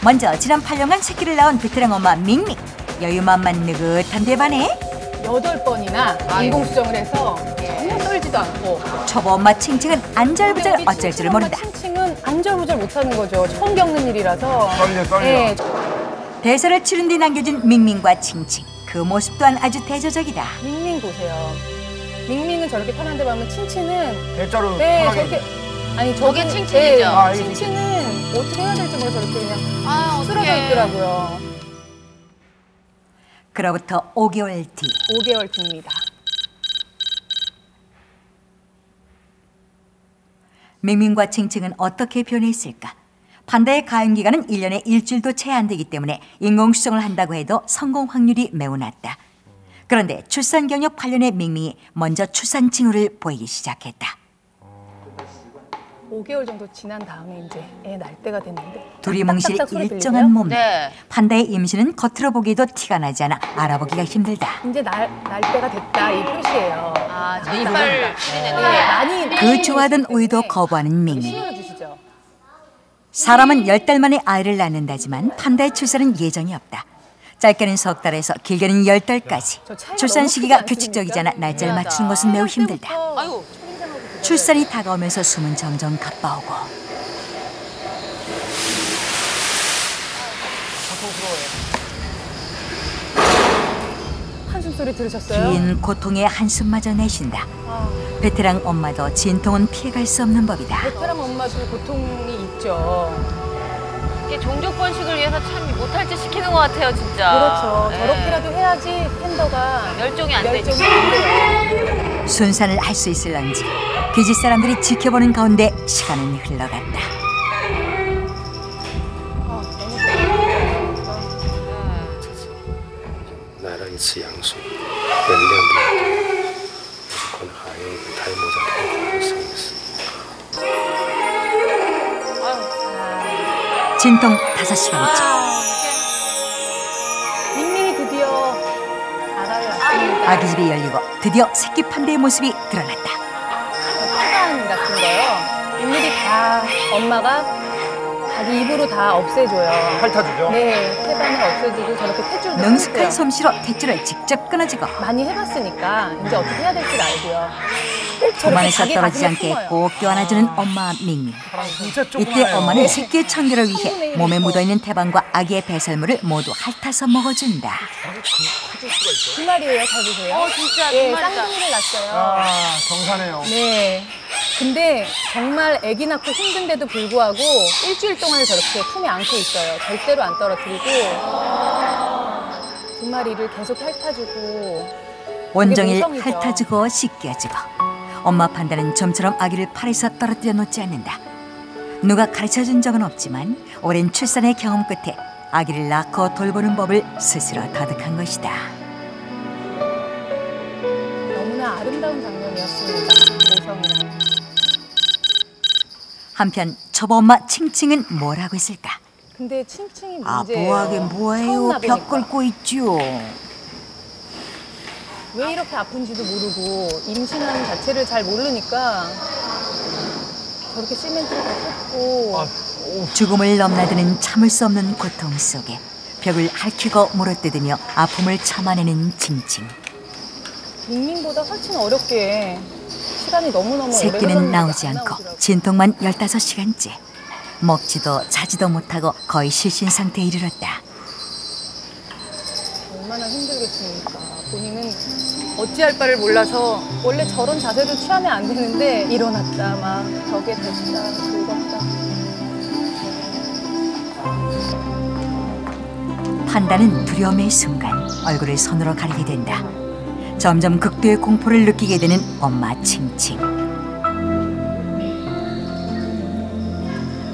먼저 지난 8년간 새끼를 낳은 베테랑 엄마 밍밍. 여유만만 느긋한 데 반해 8번이나 인공수정을 해서 전혀 떨지도 않고. 초보 엄마 칭칭은 안절부절 어쩔 줄을 모른다. 칭칭은 안절부절 못하는 거죠. 처음 겪는 일이라서. 떨려. 네. 대사를 치른 뒤 남겨진 밍밍과 칭칭. 그 모습 또한 아주 대조적이다. 밍밍 보세요. 밍밍은 저렇게 편한데 보면 칭칭은 대자로 네, 편하게. 저렇게 아니 저게 칭칭이죠. 네, 칭칭은 어떻게 해야 될지 몰라서 저렇게 그냥 쓰러져 있더라고요. 그로부터 5개월 뒤. 5개월 뒤입니다. 밍밍과 칭칭은 어떻게 변했을까? 판다의 가임 기간은 1년에 일주일도 채 안 되기 때문에 인공수정을 한다고 해도 성공 확률이 매우 낮다. 그런데 출산 경력 8년의 밍밍이 먼저 출산 징후를 보이기 시작했다. 5개월 정도 지난 다음에 이제 애 날 때가 됐는데 둘이 몽실 딱딱딱 소리 일정한 들리세요? 몸매. 네. 판다의 임신은 겉으로 보기에도 티가 나지 않아 알아보기가 힘들다. 이제 날 때가 됐다 이 표시예요. 아, 저 이빨 풀리는 많이 그 좋아하던 우유도 거부하는 밍밍. 신어주시죠. 사람은 10달 만에 아이를 낳는다지만 판다의 출산은 예정이 없다. 짧게는 석 달에서 길게는 10달까지. 출산 시기가 규칙적이지 않아 날짜를 맞추는 것은 매우 힘들다. 아유. 출산이 다가오면서 숨은 점점 가빠오고 한숨 소리 들으셨어요? 긴 고통의 한숨마저 내쉰다. 베테랑 엄마도 진통은 피해갈 수 없는 법이다. 베테랑 엄마도 고통이 있죠. 이게 종족 번식을 위해서 참 못할 짓 시키는 것 같아요, 진짜. 그렇죠. 네. 저렇게라도 해야지 팬더가 멸종이 안 되지. 순산을 할 수 있을런지 기지 사람들이 지켜보는 가운데 시간은 흘러갔다. 진통 5시간째. 밍밍이 드디어 아가를 낳습니다. 아기 집이 열리고 드디어 새끼 판다의 모습이 드러났다. 태반 같은 거요. 일일이 다 엄마가 자기 입으로 다 없애줘요. 핥아주죠? 네, 태반을 없애주고 저렇게 탯줄도 능숙한 솜씨로 탯줄을 직접 끊어주고 많이 해봤으니까 이제 어떻게 해야 될지 알고요. 그만해서 떨어지지 않게 꼭 껴안아주는 엄마 밍밍. 이때 엄마는 새끼의 청결을 위해 몸에 묻어있는 태반과 아기의 배설물을 모두 핥아서 먹어준다. 두 마리예요, 잘 보세요. 진짜 예, 두 마리다. 쌍둥이를 낳았어요. 아, 경사네요. 네. 근데 정말 아기 낳고 힘든데도 불구하고 일주일 동안 저렇게 품에 안고 있어요. 절대로 안 떨어뜨리고 두 마리를 계속 핥아주고. 온종일 그게 모성이죠. 핥아주고 씻겨주고. 엄마 판다는 좀처럼 아기를 팔에서 떨어뜨려 놓지 않는다. 누가 가르쳐준 적은 없지만 오랜 출산의 경험 끝에 아기를 낳고 돌보는 법을 스스로 터득한 것이다. 너무나 아름다운 장면이었습니다. 모성이랑. 한편 초보 엄마 칭칭은 뭐라고 했을까? 근데 칭칭이 문제예요. 아부하게 뭐예요? 벽 긁고 있죠. 왜 이렇게 아픈지도 모르고 임신하는 자체를 잘 모르니까 저렇게 시멘트를 다 뜯고 죽음을 넘나드는 참을 수 없는 고통 속에 벽을 핥히고 물어뜯으며 아픔을 참아내는 칭칭. 밍밍보다 훨씬 어렵게 시간이 너무너무 오래 새끼는 나오지 않고 진통만 15시간째. 먹지도 자지도 못하고 거의 실신 상태에 이르렀다. 얼마나 힘들겠습니까. 본인은 어찌할 바를 몰라서 원래 저런 자세도 취하면 안 되는데 일어났다 막 벽에 댔다 긁었다. 판다는 두려움의 순간 얼굴을 손으로 가리게 된다. 점점 극도의 공포를 느끼게 되는 엄마 칭칭.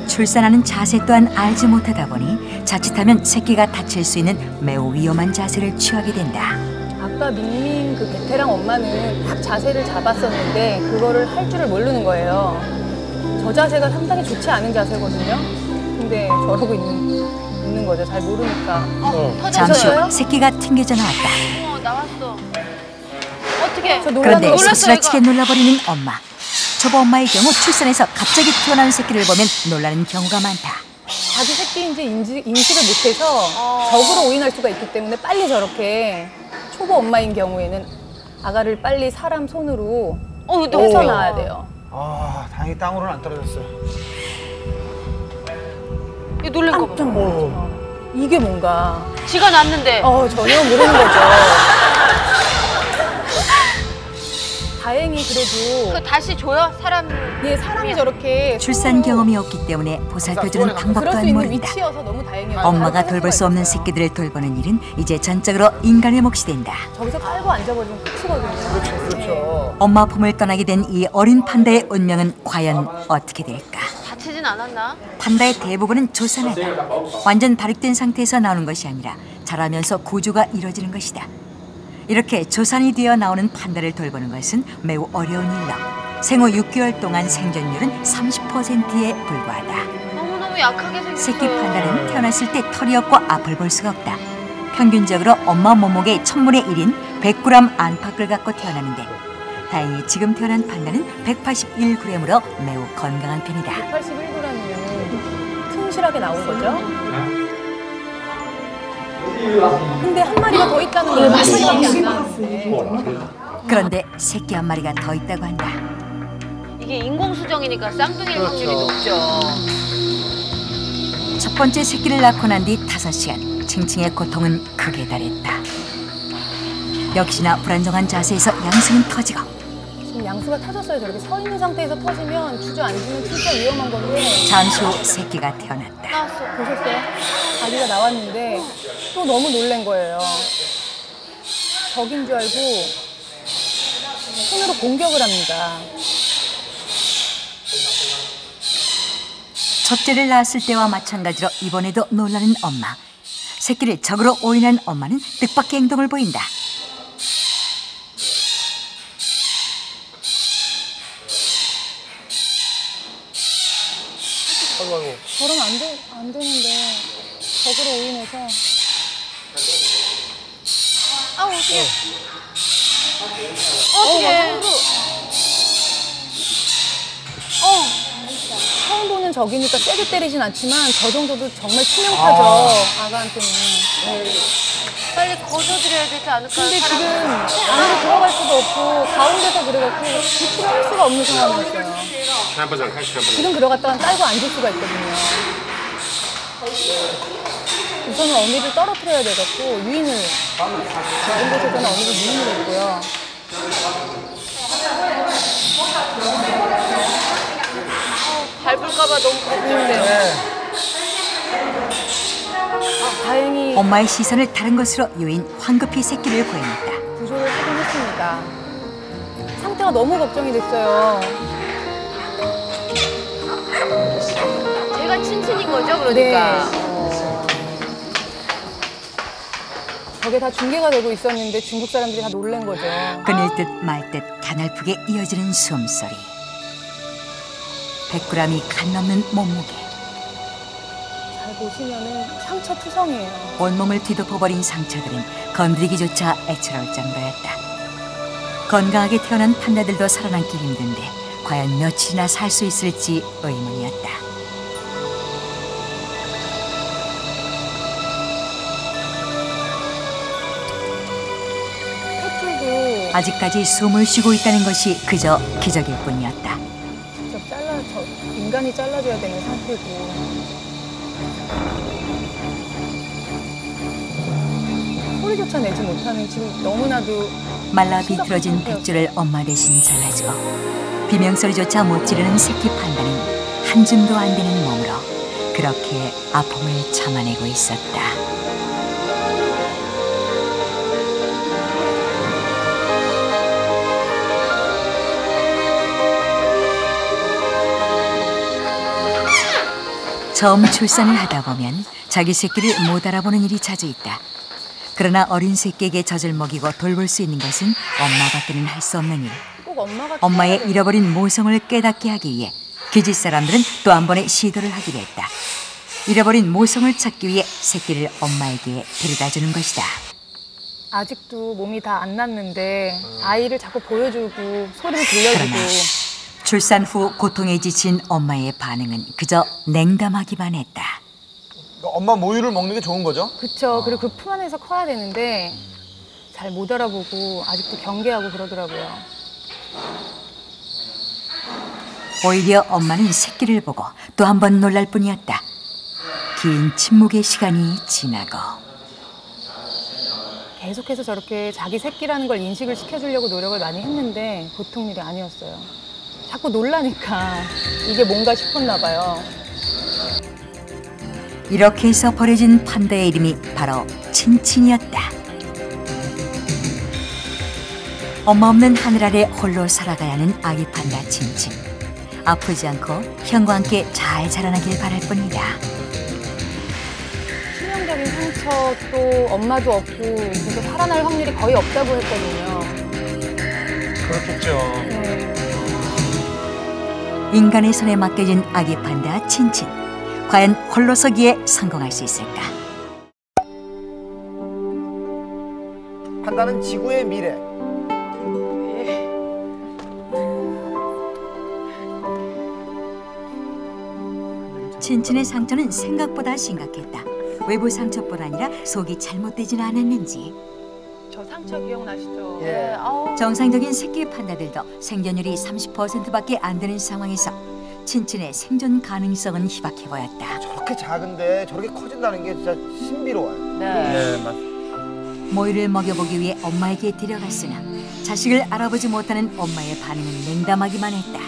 출산하는 자세 또한 알지 못하다 보니 자칫하면 새끼가 다칠 수 있는 매우 위험한 자세를 취하게 된다. 아까 밍밍 그 베테랑 엄마는 딱 자세를 잡았었는데 그거를 할 줄을 모르는 거예요. 저 자세가 상당히 좋지 않은 자세거든요. 근데 저러고 있는 거죠. 잘 모르니까. 잠시 후 새끼가 튕겨져 나왔다. 나왔어. 어떻게? 그런데 소스라치게 놀라버리는 엄마. 초보 엄마의 경우 출산해서 갑자기 튀어나온 새끼를 보면 놀라는 경우가 많다. 자기 새끼인지 인식을 못해서 적으로 오인할 수가 있기 때문에 빨리 저렇게 초보 엄마인 경우에는 아가를 빨리 사람 손으로 해서 낳아야 돼요. 아, 다행히 땅으로는 안 떨어졌어요. 이 놀란 거 봐. 이게 뭔가. 지가 낳았는데. 전혀 모르는 거죠. 다행히 그래도. 그 다시 줘요? 사람이 저렇게. 출산 경험이 없기 때문에 보살펴주는 방법 그럴 수 또한 있는 모른다. 위치여서 너무 다행이에요. 엄마가 돌볼 수 없는 새끼들을 돌보는 일은 이제 전적으로 인간의 몫이 된다. 저기서 깔고 앉아버리면 끝이거든요. 그렇죠. 엄마 품을 떠나게 된 이 어린 판다의 운명은 과연 어떻게 될까? 다치진 않았나? 판다의 대부분은 조산하다. 완전 발육된 상태에서 나오는 것이 아니라 자라면서 구조가 이루어지는 것이다. 이렇게 조산이 되어 나오는 판다를 돌보는 것은 매우 어려운 일로 생후 6개월 동안 생존율은 30%에 불과하다. 너무너무 약하게 생겼어요. 새끼 판다는 태어났을 때 털이 없고 앞을 볼 수가 없다. 평균적으로 엄마 몸무게 1000분의 1인 100g 안팎을 갖고 태어나는데 다행히 지금 태어난 판다는 181g으로 매우 건강한 편이다. 181g이면 튼실하게 나온 거죠? 근데 한 마리가 더 있다는 건 한 마리밖에 안 나왔는데. 그런데 새끼 한 마리가 더 있다고 한다. 이게 인공수정이니까 쌍둥이일 확률이 높죠. 첫 번째 새끼를 낳고 난 뒤 5시간, 칭칭의 고통은 극에 달했다. 역시나 불안정한 자세에서 양수는 터지고 지금 양수가 터졌어요. 저렇게 서 있는 상태에서 터지면 주저앉으면 진짜 위험한 건데. 잠시 후 새끼가 태어났다. 나왔어. 보셨어요? 아기가 나왔는데 또 너무 놀란 거예요. 적인 줄 알고 손으로 공격을 합니다. 첫째를 낳았을 때와 마찬가지로 이번에도 놀라는 엄마. 새끼를 적으로 오인한 엄마는 뜻밖의 행동을 보인다. 저러면 안 되는데 적으로 오인해서. 어떡해. 처음 보는 적이니까 세게 때리진 않지만 저 정도도 정말 치명타죠. 아가한테는. 빨리 거둬드려야 되지 않을까요? 근데 지금 안으로 들어갈 수도 없고 가운데서 그래갖고 구출을 할 수가 없는 상황이었어요. 지금 들어갔다가 딸고 앉을 수가 있거든요. 우선은 어미를 떨어뜨려야 돼갖고 유인을 작은 곳에서는 어미를 유인을 했고요. 밟을까봐 너무 걱정돼요. 다행히 엄마의 시선을 다른 것으로 유인 황급히 새끼를 구해냈다. 구조를 하긴 했습니다. 상태가 너무 걱정이 됐어요. 제가 친친인 거죠, 그러니까. 네. 저게 다 중계가 되고 있었는데 중국 사람들이 다 놀란 거죠. 끊일 듯 말 듯 가날프게 이어지는 숨소리. 100g이 간 넘는 몸무게. 잘 보시면은 상처투성이에요. 온몸을 뒤덮어버린 상처들은 건드리기조차 애처로울 정도였다. 건강하게 태어난 판다들도 살아남기 힘든데 과연 며칠이나 살 수 있을지 의문이었다. 아직까지 숨을 쉬고 있다는 것이 그저 기적일 뿐이었다. 인간이 잘라줘야 되는 상태고. 소리조차 내지 못하는 지금 너무나도 말라 비틀어진 백조를 엄마 대신 잘라주고 비명소리조차 못 지르는 새끼 판다는 한 줌도 안 되는 몸으로 그렇게 아픔을 참아내고 있었다. 처음 출산을 하다 보면 자기 새끼를 못 알아보는 일이 자주 있다. 그러나 어린 새끼에게 젖을 먹이고 돌볼 수 있는 것은 엄마밖에는 할 수 없는 일. 엄마의 잃어버린 모성을 깨닫게 하기 위해 기지 사람들은 또 한 번의 시도를 하기로 했다. 잃어버린 모성을 찾기 위해 새끼를 엄마에게 데려다주는 것이다. 아직도 몸이 다 안 났는데 아이를 자꾸 보여주고 소리를 들려주고. 출산 후 고통에 지친 엄마의 반응은 그저 냉담하기만 했다. 엄마 모유를 먹는 게 좋은 거죠? 그렇죠. 그리고 그 품 안에서 커야 되는데 잘 못 알아보고 아직도 경계하고 그러더라고요. 오히려 엄마는 새끼를 보고 또 한 번 놀랄 뿐이었다. 긴 침묵의 시간이 지나고 계속해서 저렇게 자기 새끼라는 걸 인식을 시켜주려고 노력을 많이 했는데 보통 일이 아니었어요. 자꾸 놀라니까 이게 뭔가 싶었나 봐요. 이렇게 해서 버려진 판다의 이름이 바로 친친이었다. 엄마 없는 하늘 아래 홀로 살아가야 하는 아기 판다 친친. 아프지 않고 형과 함께 잘 자라나길 바랄 뿐이다. 치명적인 상처도 엄마도 없고 그래서 살아날 확률이 거의 없다고 했거든요. 그렇겠죠. 네. 인간의 손에 맡겨진 아기 판다 친친. 과연 홀로 서기에 성공할 수 있을까? 판다는 지구의 미래. 친친의 상처는 생각보다 심각했다. 외부 상처뿐 아니라 속이 잘못되지는 않았는지. 저 상처 기억나시죠? 예. 정상적인 새끼 판다들도 생존율이 30%밖에 안 되는 상황에서 친친의 생존 가능성은 희박해 보였다. 저렇게 작은데 저렇게 커진다는 게 진짜 신비로워요. 네. 맞습니다. 모유를 먹여보기 위해 엄마에게 데려갔으나 자식을 알아보지 못하는 엄마의 반응은 냉담하기만 했다.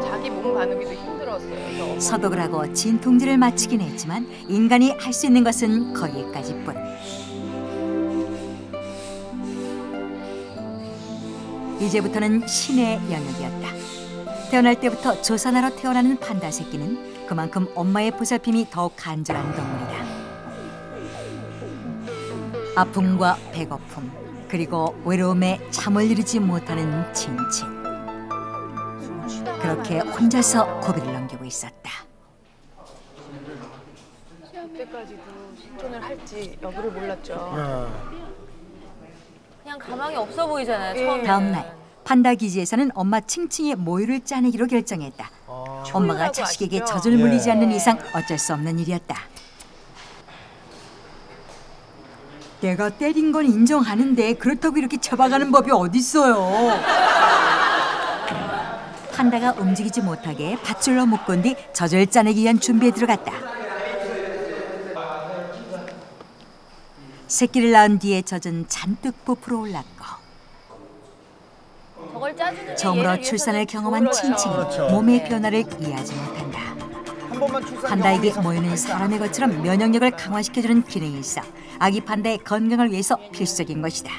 자기 몸 가누기도 힘들었어요. 소독을 하고 진통제를 마치긴 했지만 인간이 할 수 있는 것은 거기까지뿐. 이제부터는 신의 영역이었다. 태어날 때부터 조산하러 태어나는 판다 새끼는 그만큼 엄마의 보살핌이 더욱 간절한 동물이다. 아픔과 배고픔 그리고 외로움에 잠을 이루지 못하는 친친. 그렇게 혼자서 고비를 넘기고 있었다. 시합 때까지도 생존을 할지 여부를 몰랐죠. 그냥 가망이 없어 보이잖아요, 처음에. 다음 날 판다 기지에서는 엄마 칭칭의 모유를 짜내기로 결정했다. 엄마가 자식에게 젖을 물리지 않는 이상 어쩔 수 없는 일이었다. 내가 때린 건 인정하는데 그렇다고 이렇게 잡아가는 법이 어딨어요. 판다가 움직이지 못하게 밧줄로 묶은 뒤 젖을 짜내기 위한 준비에 들어갔다. 새끼를 낳은 뒤에 젖은 잔뜩 부풀어 올랐고 저걸 짜주는 처음으로 출산을 경험한 친친이 몸의 변화를 이해하지 못한다. 판다에게 모유는 사람의 것처럼 면역력을 강화시켜주는 기능이 있어 아기 판다의 건강을 위해서 필수적인 것이다.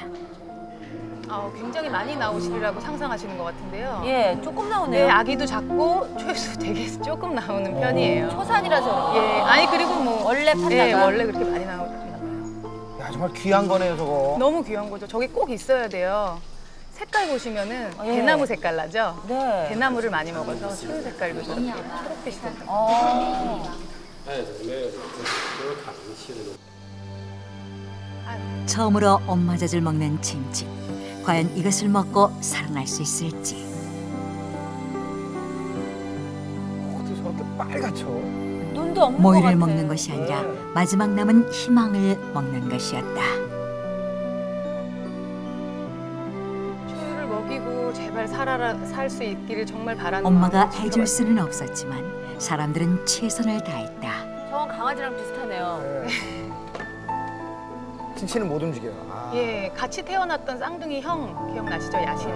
굉장히 많이 나오시리라고 상상하시는 것 같은데요. 예, 조금 나오네요. 네, 아기도 작고 초에서 되게 조금 나오는 편이에요. 초산이라서. 예, 아니 그리고 뭐 원래 판다가. 예, 원래 그렇게 많이 나오나 봐요. 야, 정말 귀한 거네요, 저거. 너무 귀한 거죠. 저게 꼭 있어야 돼요. 색깔 보시면은 예. 대나무 색깔 나죠? 네. 대나무를 많이 먹어서 초유 색깔도 저렇게 초록빛이 된다. 처음으로 엄마 젖을 먹는 친친. 과연 이것을 먹고 살아날 수 있을지. 어떻게 저렇게 빨갛죠? 눈도 없는 것 모유를 같아. 먹는 것이 아니라 마지막 남은 희망을 먹는 것이었다. 초유를 먹이고 제발 살 수 있기를 정말 바라는 엄마가 마음으로 해줄 수는 없었지만 사람들은 최선을 다했다. 저건 강아지랑 비슷하네요. 친친은 못 움직여요. 아. 예, 같이 태어났던 쌍둥이 형 기억나시죠? 야신.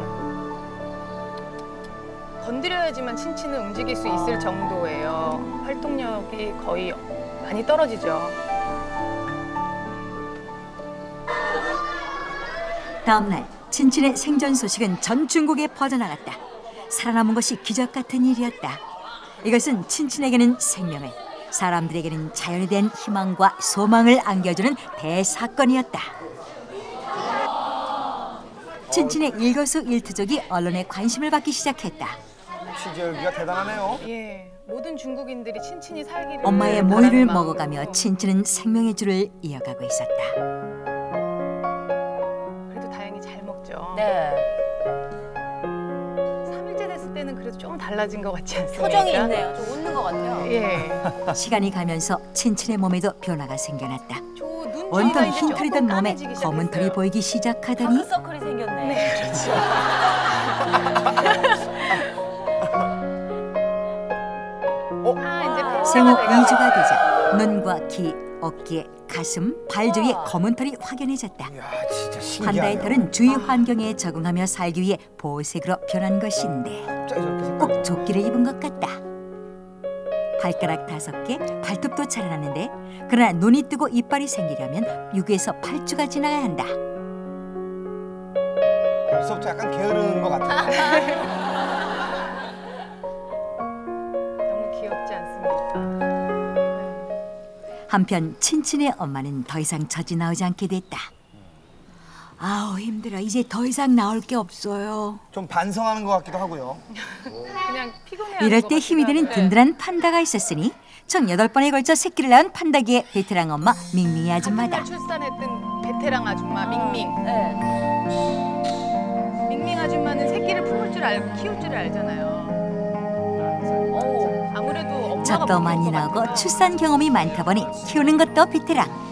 건드려야지만 친친은 움직일 수 있을 정도예요. 활동력이 거의 많이 떨어지죠. 다음 날 친친의 생전 소식은 전 중국에 퍼져나갔다. 살아남은 것이 기적 같은 일이었다. 이것은 친친에게는 생명을, 사람들에게는 자연에 대한 희망과 소망을 안겨주는 대사건이었다. 친친의 일거수일투족이 언론의 관심을 받기 시작했다. 취재 열기가 대단하네요. 예, 모든 중국인들이 친친이 살기를 엄마의 바라는 모유를 마음으로. 먹어가며 친친은 생명의 줄을 이어가고 있었다. 그래도 다행히 잘 먹죠. 네. 3일째 됐을 때는 그래도 좀 달라진 것 같지 않습니까? 표정이 있네요. 좀 웃는 것 같아요. 예. 시간이 가면서 친친의 몸에도 변화가 생겨났다. 눈 원통 뒤가 이제 흰털이던 조금 몸에 까매지기 검은 털이 시작했어요. 보이기 시작하더니 다크서클이 생겼네. 네, 그렇죠. 이제 생후 팬더가 2주가 되자 눈과 귀, 어깨, 가슴, 발 주위에 검은 털이 확연해졌다. 진짜 신기하네요. 판다의 털은 주위 환경에 적응하며 살기 위해 보호색으로 변한 것인데 꼭 조끼를 입은 것 같다. 발가락 5개, 발톱도 자라났는데 그러나 눈이 뜨고 이빨이 생기려면 6에서 8주가 지나야 한다. 벌써부터 약간 게으른 것 같아요. 너무 귀엽지 않습니까? 한편 친친의 엄마는 더 이상 젖이 나오지 않게 됐다. 아우 힘들어. 이제 더 이상 나올 게 없어요. 좀 반성하는 것 같기도 하고요. 그냥 피곤해하는 이럴 것 때 힘이 되는 같기도 하고. 든든한 판다가 있었으니 총 8번에 걸쳐 새끼를 낳은 판다기의 베테랑 엄마 밍밍이 아줌마다. 같은 날 출산했던 베테랑 아줌마 밍밍. 밍밍 아줌마는 새끼를 품을 줄 알고 키울 줄 알잖아요. 아무래도 엄마가 젖도 많이 나오고 출산 경험이 많다 보니 키우는 것도 베테랑.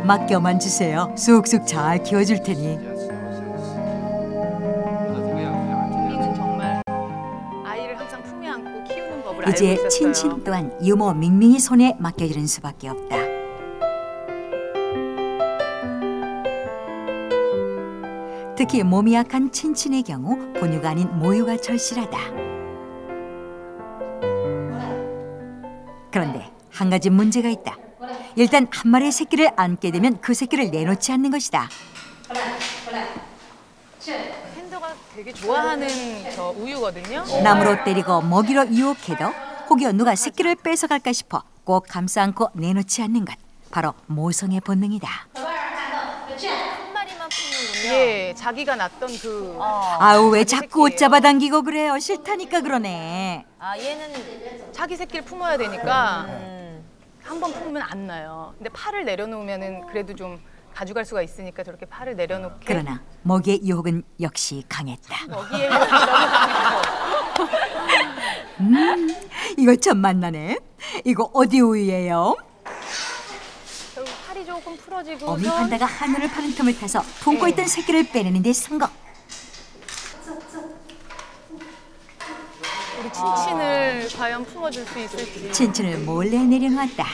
맡겨만 주세요. 쑥쑥 잘 키워줄 테니. 밍밍은 정말 아이를 항상 품에 안고 키우는 법을 알고 이제 있었어요. 친친 또한 유모 밍밍이 손에 맡겨지는 수밖에 없다. 특히 몸이 약한 친친의 경우 본유가 아닌 모유가 절실하다. 그런데 한 가지 문제가 있다. 일단 한 마리의 새끼를 안게 되면 그 새끼를 내놓지 않는 것이다. 팬더가 되게 좋아하는 저 우유거든요. 나무로 때리고 먹이로 유혹해도 혹여 누가 새끼를 뺏어갈까 싶어 꼭 감싸 안고 내놓지 않는 것. 바로 모성의 본능이다. 한 마리만 품는군요. 예, 자기가 낳던 그 아우 왜 자꾸 옷 잡아당기고 그래요. 싫다니까 그러네. 아 얘는 자기 새끼를 품어야 되니까 한 번 품으면 안 나요. 근데 팔을 내려놓으면은 그래도 좀 가져갈 수가 있으니까 저렇게 팔을 내려놓게. 그러나 먹이의 유혹은 역시 강했다. 먹이에 너무 강해서. 이거 참 맛나네. 이거 어디 우유예요? 조금 풀어지고 어미 판다가 한눈을 파는 틈을 타서 품고 있던 새끼를 빼내는 데 성공. 우리 친친을 과연 품어줄 수 있을지. 친친을 몰래 내려놓았다.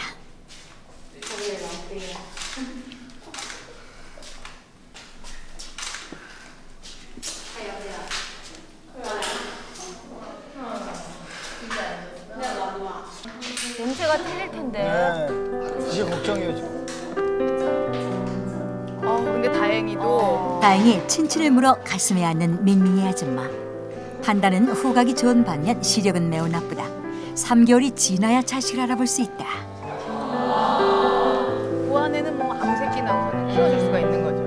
냄새가 틀릴 텐데. 네. 이게 걱정이에요 지금. 근데 다행히도 다행히 친친을 물어 가슴에 안는 밍밍이 아줌마. 판다는 후각이 좋은 반면 시력은 매우 나쁘다. 3개월이 지나야 자식을 알아볼 수 있다. 그 안에는 뭐 아무 새끼나 우선은 키워줄 수가 있는 거죠.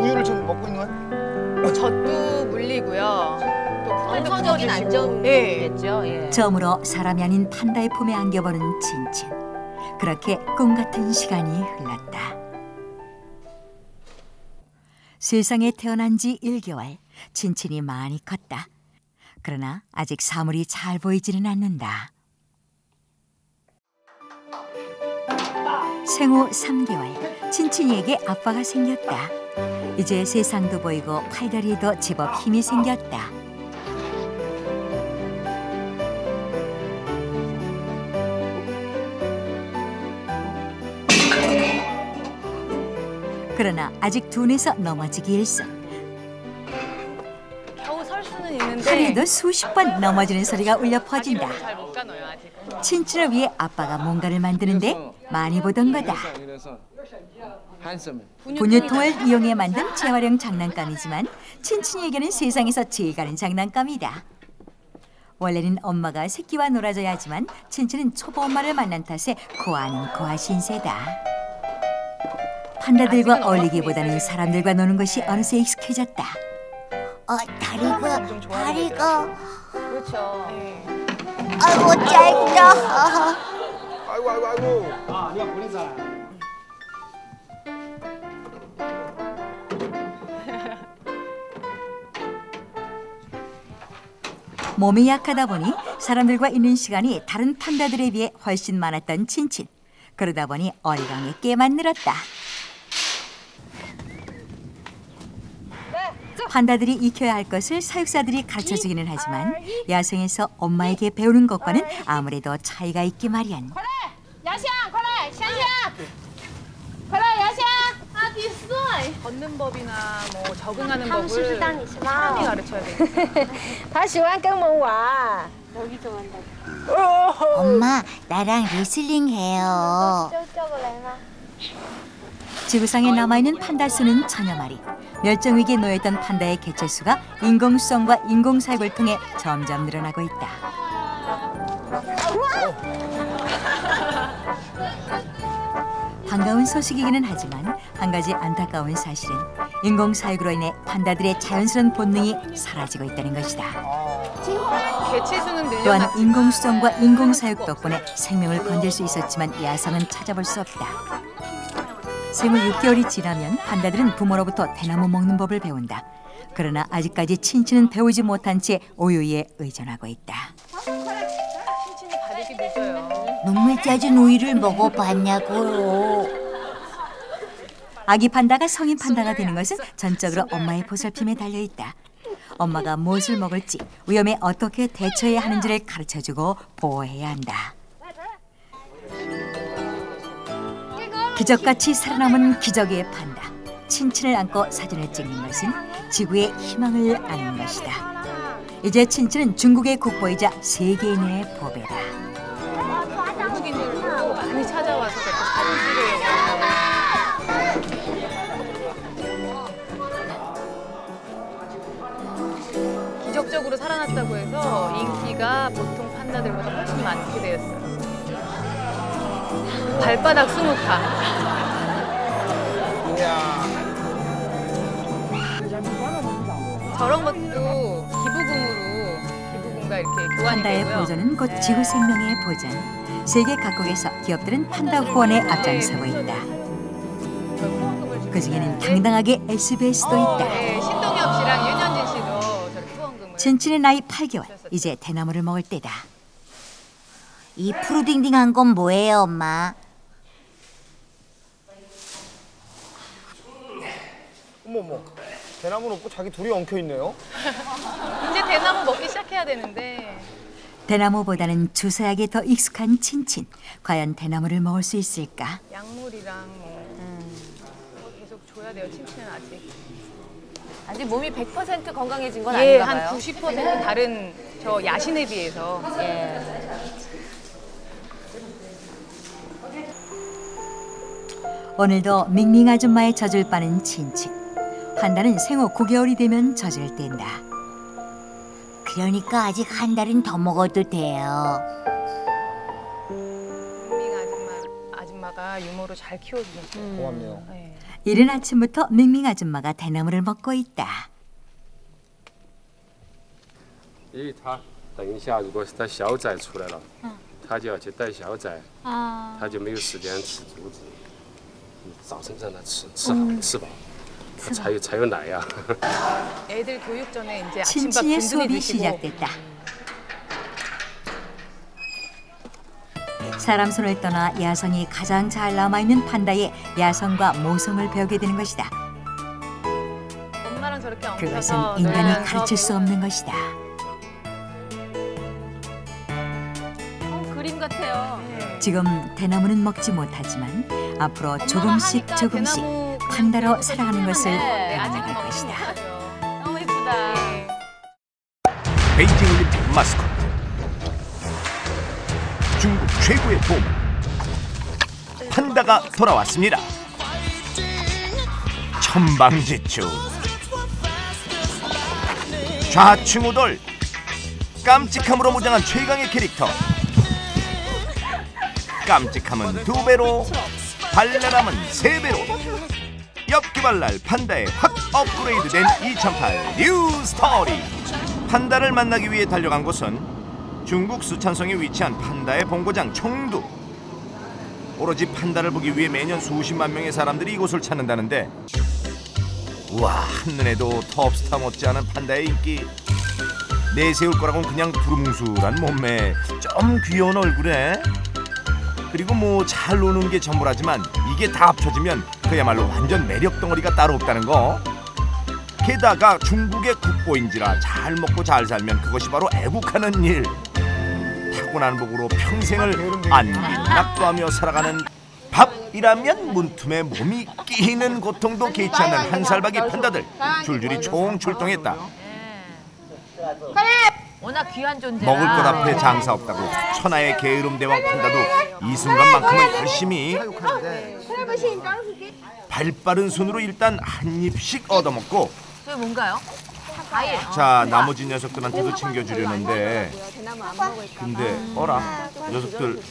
우유를 좀 먹고 있는 거야? 젖도 물리고요. 또 정서적인 안정이겠죠. 예. 처음으로 사람이 아닌 판다의 품에 안겨보는 친친. 그렇게 꿈 같은 시간이 흘렀다. 세상에 태어난 지 1개월. 친친이 많이 컸다. 그러나 아직 사물이 잘 보이지는 않는다. 생후 3개월. 친친이에게 아빠가 생겼다. 이제 세상도 보이고 팔다리에도 제법 힘이 생겼다. 그러나 아직 둔해서 넘어지기 일쑤. 겨우 설 수는 있는데 하루에도 수십 번 넘어지는 소리가 울려 퍼진다. 잘 못 가너요 아직. 친친을 위해 아빠가 뭔가를 만드는데 많이 보던 거다. 분유통을 이용해 만든 재활용 장난감이지만 친친이에게는 세상에서 제일 가는 장난감이다. 원래는 엄마가 새끼와 놀아줘야 하지만 친친은 초보 엄마를 만난 탓에 고아는 고아 신세다. 판다들과 어울리기보다는 사람들과 노는 것이 어느새 익숙해졌다. 다리가. 그렇죠. 아이고 짧다. 아이고. 몸이 약하다 보니 사람들과 있는 시간이 다른 판다들에 비해 훨씬 많았던 친친. 그러다 보니 어리광에 깨만 늘었다. 판다들이 익혀야 할 것을 사육사들이 가르쳐주기는 하지만 야생에서 엄마에게 배우는 것과는 아무래도 차이가 있기 마련. 걷는 법이나 뭐 적응하는 법을 사람이 가르쳐야 돼. 여기 좋아한다. 엄마, 나랑 레슬링 해요. 지구상에 남아있는 판다 수는 천여 마리. 멸종위기에 놓여있던 판다의 개체수가 인공수정과 인공사육을 통해 점점 늘어나고 있다. 반가운 소식이기는 하지만 한 가지 안타까운 사실은 인공사육으로 인해 판다들의 자연스러운 본능이 사라지고 있다는 것이다. 개체수는 또한 늘려놨지만 인공수정과 인공사육 덕분에 생명을 건질 수 있었지만 야성은 찾아볼 수 없다. 생후 6개월이 지나면 판다들은 부모로부터 대나무 먹는 법을 배운다. 그러나 아직까지 친친은 배우지 못한 채 우유에 의존하고 있다. 친친이 바르기 늦어요. 눈물 짜준 우유를 먹어봤냐고요. 아기 판다가 성인 판다가 되는 것은 전적으로 엄마의 보살핌에 달려있다. 엄마가 무엇을 먹을지, 위험에 어떻게 대처해야 하는지를 가르쳐주고 보호해야 한다. 기적같이 살아남은 기적의 판다. 친친을 안고 사진을 찍는 것은 지구의 희망을 아는 것이다. 이제 친친은 중국의 국보이자 세계인의 보배다. 한국인들도 많이 찾아와서 그렇게 사진 찍으려고. 기적적으로 살아났다고 해서 인기가 보통 판다들보다 훨씬 많게 되었어요. 발바닥 20칸. 저런 것도 기부금과 이렇게 교환이 판다의 되고요. 보존은 곧 지구 생명의 보전. 세계 각국에서 기업들은 판다 후원에 앞장서고 있다. 그중에는 당당하게 SBS도 있다. 네, 신동엽 씨랑 윤현진 씨도 저렇게 후원금을. 친친의 나이 8개월. 이제 대나무를 먹을 때다. 이 푸르딩딩한 건 뭐예요, 엄마? 어머. 대나무는 없고 자기 둘이 엉켜 있네요. 이제 대나무 먹기 시작해야 되는데. 대나무보다는 주사약에 더 익숙한 친친. 과연 대나무를 먹을 수 있을까? 약물이랑 계속 줘야 돼요. 친친은 아직 몸이 100% 건강해진 건 예, 아닌가 봐요. 한 90% 다른 저 야신에 비해서. 예. 오늘도 밍밍 아줌마의 젖을 빠는 친친. 판다는 생후 9개월이 되면 젖을 뗀다. 그러니까 아직 한 달은 더 먹어도 돼요. 밍밍 아줌마가 유모로 잘 키워주셨어요. 고맙네요. 네. 이른 아침부터 밍밍 아줌마가 대나무를 먹고 있다. 因为它等一下，如果是它小崽出来了，它就要去带小崽，它就没有时间吃竹子。早晨让它吃好吃饱，才有奶呀。 애들 교육 전에 이제 아침밥 친친의 든든히 수업이 드시고. 시작됐다. 사람 손을 떠나 야성이 가장 잘 남아있는 판다의 야성과 모성을 배우게 되는 것이다. 엄마랑 저렇게 그것은 엉켜서 인간이 놀면서 가르칠 수 없는 것이다. 그림 같아요. 지금 대나무는 먹지 못하지만 앞으로 조금씩 조금씩 판다로 살아가는 것을 배워나갈 것이다. 너무 예쁘다. 베이징 올림픽 마스코트 중국 최고의 보물 판다가 돌아왔습니다. 천방지축 좌충우돌 깜찍함으로 무장한 최강의 캐릭터. 깜찍함은 2배로 발랄함은 3배로 엽기발랄 판다에 확 업그레이드된 2008 뉴 스토리. 판다를 만나기 위해 달려간 곳은 중국 수촨성에 위치한 판다의 본고장 청두. 오로지 판다를 보기 위해 매년 수십만 명의 사람들이 이곳을 찾는다는데, 우와, 한눈에도 톱스타 못지않은 판다의 인기. 내세울 거라고는 그냥 두루뭉술한 몸매, 좀 귀여운 얼굴에, 그리고 뭐 잘 노는 게 전부라지만 이게 다 합쳐지면 그야말로 완전 매력 덩어리가 따로 없다는 거. 게다가 중국의 국보인지라 잘 먹고 잘 살면 그것이 바로 애국하는 일. 타고난 복으로 평생을 안일낙도하며 살아가는 밥이라면 문틈에 몸이 끼이는 고통도 개의치 않는 한 살박이 판다들 줄줄이 총 출동했다. 워낙 귀한 존재라. 먹을 것 앞에 장사 없다고 천하의 게으름 대왕 판다도 이 순간만큼은 열심히 발빠른 손으로 일단 한 입씩 얻어먹고, 저게 뭔가요? 과일. 자 나머지 녀석들한테도 챙겨주려는데, 근데 어라 녀석들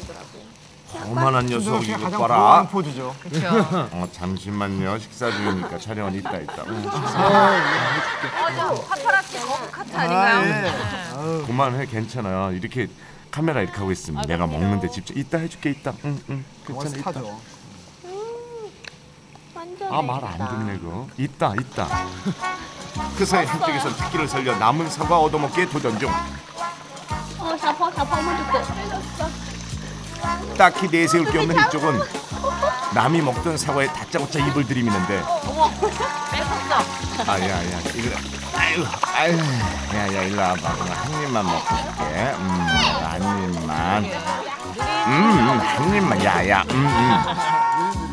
어만한 녀석 이거 봐라. 포즈죠. 잠시만요. 식사 중이니까 촬영은 있다. 저 파파라치 거북카트 아닌가요? 그만해, 괜찮아. 이렇게 카메라 이렇게 하고 있으면 내가 먹는데 집중. 이따 해줄게, 이따. 응, 괜찮아, 이따. 말 안 듣네 그거. 이따. 그 사이 한쪽에선 특기를 살려 남은 사과 얻어먹기에 도전 중. 딱히 내세울 게 없는 이쪽은 남이 먹던 사과에 다짜고짜 입을 들이미는데, 어머, 뺏었어. 야야 이거 아유 야야 일로 와봐. 한 입만 먹고 줄게. 한 입만. 한 입만. 야야.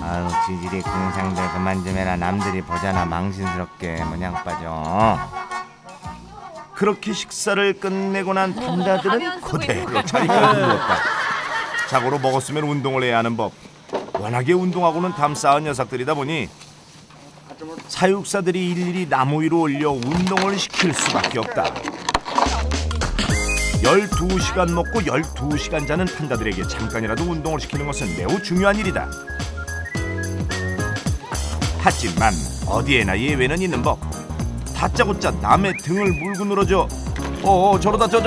아유, 지질이 공상들 그만 좀 해라. 남들이 보잖아. 망신스럽게 모양 빠져. 그렇게 식사를 끝내고 난 판다들은 그대로 자리까지 누웠다. 자고로 먹었으면 운동을 해야 하는 법. 워낙에 운동하고는 담 쌓은 녀석들이다 보니 사육사들이 일일이 나무 위로 올려 운동을 시킬 수밖에 없다. 12시간 먹고 12시간 자는 판다들에게 잠깐이라도 운동을 시키는 것은 매우 중요한 일이다. 하지만 어디에나 예외는 있는 법. 다짜고짜 남의 등을 물고 늘어져. 저러다 저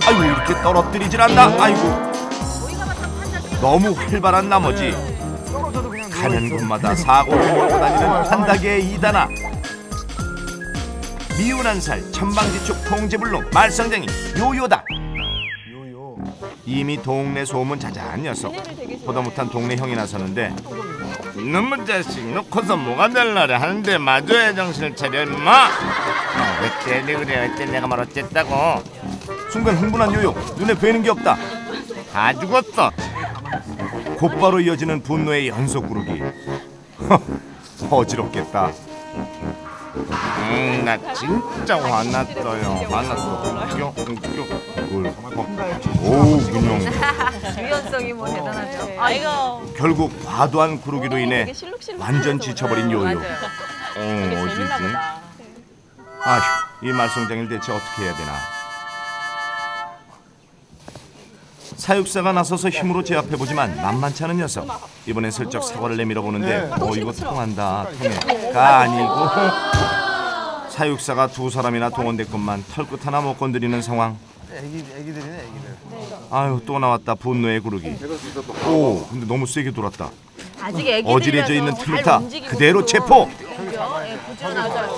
아이고 이렇게 떨어뜨리질 않나. 아이고 너무 활발한 나머지 가는 곳마다 사고를 몰고 다니는 판다계의 이단아. 미운 한 살 천방지축 통제불능 말썽쟁이 요요다. 이미 동네 소문 자자한 녀석. 보다 못한 동네 형이 나서는데, 이놈의 자식 놓고서 뭐가 될라래 하는데 마저야 정신을 차려 임마. 왜 때리 그래? 어째 내가 말 어쨌다고. 순간 흥분한 요요. 눈에 뵈는 게 없다. 다 죽었어. 곧바로 이어지는 분노의 연속 구르기. 어지럽겠다. 나 진짜 화났어요. 화났어. 웃겨. 오, 그냥. 유연성이 뭐 대단하죠. 아이고. 결국 과도한 구르기로 인해 완전 지쳐버린 요요. 어디지? 아휴, 이 말썽쟁이를 대체 어떻게 해야 되나. 사육사가 나서서 힘으로 제압해보지만 만만치 않은 녀석. 이번엔 슬쩍 사과를 내밀어 보는데 이거 통한다. 통해가 아니고 사육사가 두 사람이나 동원됐건만 털끝 하나 못 건드리는 상황. 애기들이네 애기들. 아유, 또 나왔다. 분노의 구르기. 오, 근데 너무 세게 돌았다. 아직 애기들이라서 어지러져 있는 잘 틈타 움직이고 그대로 체포. 부지런하죠.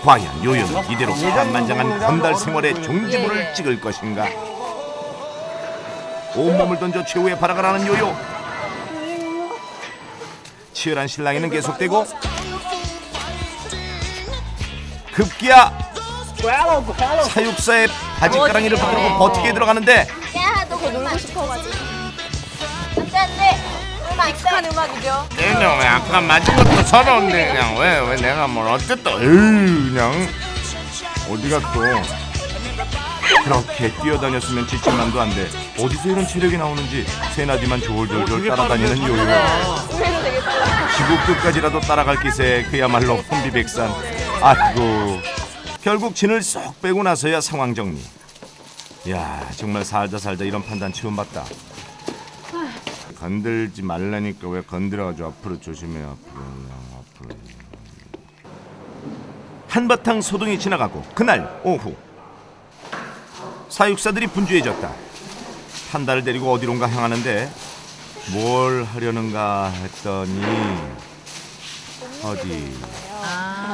과연 요요는 이대로 반만장한 건달 생활의 종지부를 찍을 것인가? 온몸을 던져 최후의 발악을 하는 요요. 치열한 실랑이는 계속되고 급기야 사육사의 바지가랑이를 부르고 버티게 들어가는데 야, 너 그거 놀고 싶어가지고. 안돼. 익숙한 음악이죠. 그냥 왜 아까 맞은 것도 서러운데 그냥 왜 내가 뭘 어쨌다. 에이 그냥 어디 갔어. 그렇게 뛰어다녔으면 지친 맘도 안 돼. 어디서 이런 체력이 나오는지 새나지만 졸졸졸 따라다니는 요요. 지구 끝까지라도 따라갈 기세. 그야말로 혼비백산. 아이고, 결국 진을 쏙 빼고 나서야 상황 정리. 야, 정말 살다 이런 판단 처음 봤다. 건들지 말라니까 왜 건드려가지고 앞으로 조심해. 앞으로. 한바탕 소동이 지나가고 그날 오후 사육사들이 분주해졌다. 판다를 데리고 어디론가 향하는데 뭘 하려는가 했더니 어디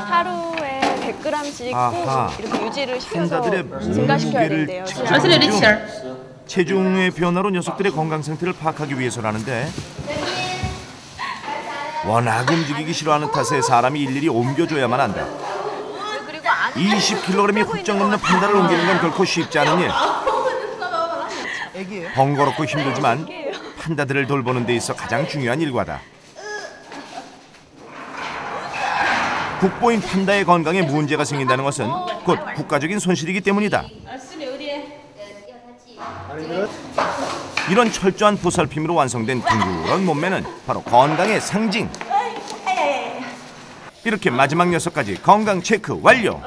하루에 100g씩 아하. 꼭 이렇게 유지를 시켜서 판다들의 증가시켜야 무게를 된대요. 측정하는 중. 체중의 변화로 녀석들의 건강 상태를 파악하기 위해서라는데 워낙 움직이기 싫어하는 탓에 사람이 일일이 옮겨줘야만 한다. 20kg이 훌쩍 넘는 판다를 옮기는 건 결코 쉽지 않은 일. 번거롭고 힘들지만 판다들을 돌보는 데 있어 가장 중요한 일과다. 국보인 판다의 건강에 문제가 생긴다는 것은 곧 국가적인 손실이기 때문이다. 이런 철저한 보살핌으로 완성된 둥그런 몸매는 바로 건강의 상징. 이렇게 마지막 녀석까지 건강 체크 완료.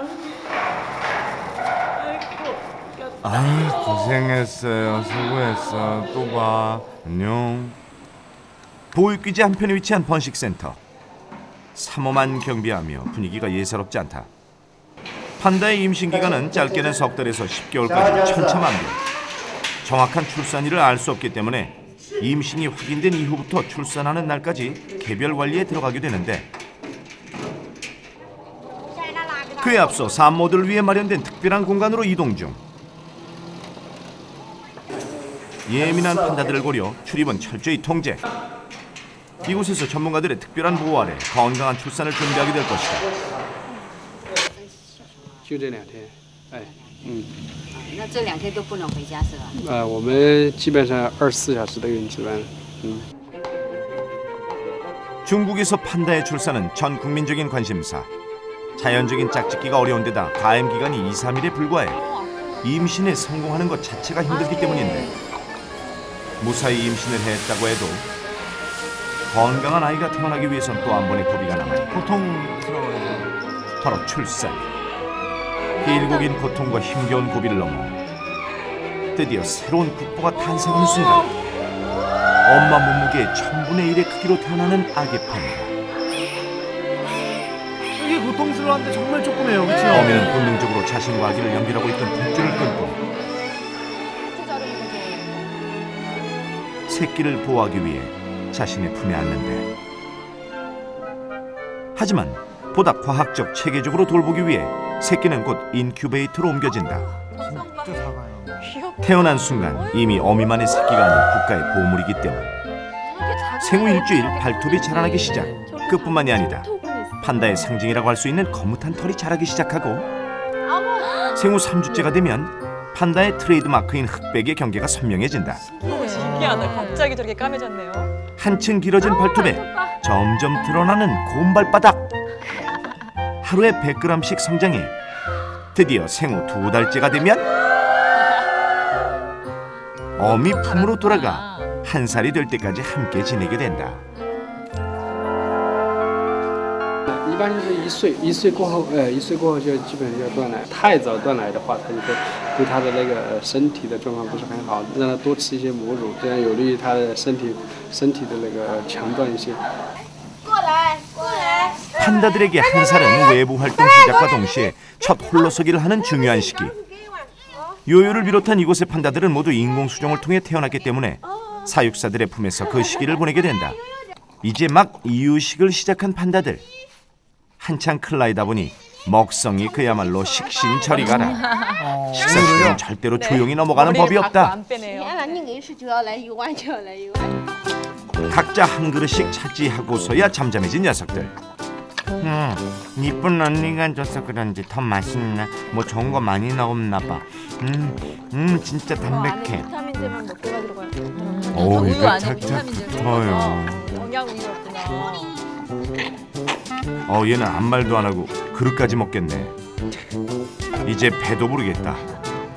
아이 고생했어요. 수고했어. 또 봐. 안녕. 보육기지 한편에 위치한 번식센터. 삼엄한 경비하며 분위기가 예사롭지 않다. 판다의 임신기간은 짧게는 석 달에서 10개월까지 천차만별. 정확한 출산일을 알 수 없기 때문에 임신이 확인된 이후부터 출산하는 날까지 개별 관리에 들어가게 되는데 그에 앞서 산모들을 위해 마련된 특별한 공간으로 이동 중. 예민한 판다들을 고려 출입은 철저히 통제. 이곳에서 전문가들의 특별한 보호 아래 건강한 출산을 준비하게 될 것이다. 就这2天，哎，那这2天都不能回家是吧？我们基本上24小时都有人值班。 중국에서 판다의 출산은 전 국민적인 관심사. 자연적인 짝짓기가 어려운 데다 가임 기간이 2, 3일에 불과해 임신에 성공하는 것 자체가 힘들기 때문인데 무사히 임신을 했다고 해도 건강한 아이가 태어나기 위해선 또 한 번의 고비가 남았다. 고통스러워요. 바로 출산. 길고 긴 고통과 힘겨운 고비를 넘어 드디어 새로운 국보가 탄생하는 순간 엄마 몸무게의 1000분의 1의 크기로 태어나는 아기 판다. 이게 고통스러운데 정말 조그매요, 그렇죠? 어미는 본능적으로 자신과 아기를 연결하고 있던 밧줄을 끊고 새끼를 보호하기 위해 자신의 품에 안는데 하지만 보다 과학적, 체계적으로 돌보기 위해 새끼는 곧 인큐베이터로 옮겨진다. 진짜 작아요. 태어난 순간 이미 어미만의 새끼가 아닌 국가의 보물이기 때문. 이게 생후 일주일 발톱이 자라나기 시작. 그뿐만이 아니다. 판다의 상징이라고 할 수 있는 거뭇한 털이 자라기 시작하고 생후 3주째가 되면 판다의 트레이드 마크인 흑백의 경계가 선명해진다. 신기하다. 갑자기 저렇게 까매졌네요. 한층 길어진 발톱에 점점 드러나는 고운 발바닥. 하루에 100g씩 성장해 드디어 생후 2달째가 되면 어미 품으로 돌아가 1살이 될 때까지 함께 지내게 된다. 一般就是1岁过后，1岁过后就基本上要断奶。太早断奶的话，它就会对它的那个身体的状况不是很好，让它多吃一些母乳，这样有利于它的身体的那个强壮一些。 판다들에게 1살은 외부 활동 시작과 동시에 첫 홀로서기를 하는 중요한 시기. 요요를 비롯한 이곳의 판다들은 모두 인공수정을 통해 태어났기 때문에 사육사들의 품에서 그 시기를 보내게 된다. 이제 막 이유식을 시작한 판다들. 한창 클 나이다 보니 먹성이 그야말로 식신저리 가라. 식사 시간은 절대로 조용히 넘어가는 법이 없다. 각자 한 그릇씩 차지하고서야 잠잠해진 녀석들. 이쁜 언니가 줘서 그런지 더 맛있나? 뭐 좋은 거 많이 넣었나 봐. 진짜 담백해. 비타민제만 몇 개가 들어가요? 오, 우유 이거 안에 착착 비타민제 붙어요. 영양 우유였구나. 얘는 아무 말도 안 하고 그릇까지 먹겠네. 이제 배도 부르겠다.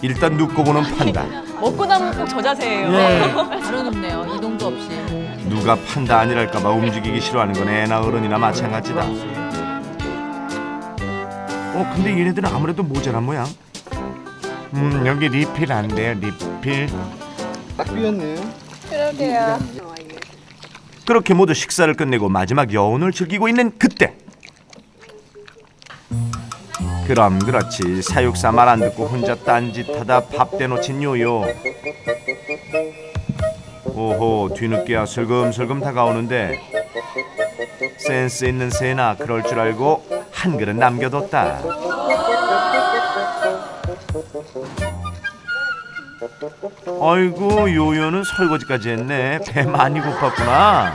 일단 눕고 보는 판다. 먹고 나면 꼭 저 자세예요. 네. 바로 눕네요. 이동도 없이. 누가 판다 아니랄까봐 움직이기 싫어하는 건 애나 어른이나 마찬가지다. 근데 얘네들은 아무래도 모자란 모양. 여기 리필 안 돼요? 리필? 딱 비었네요. 그러게요. 그렇게 모두 식사를 끝내고 마지막 여운을 즐기고 있는 그때. 그럼 그렇지. 사육사 말 안 듣고 혼자 딴짓하다 밥 대놓친 요요. 오호, 뒤늦게야 슬금슬금 다가오는데 센스 있는 새나 그럴 줄 알고 한 그릇 남겨뒀다. 아이고, 요요는 설거지까지 했네. 배 많이 고팠구나.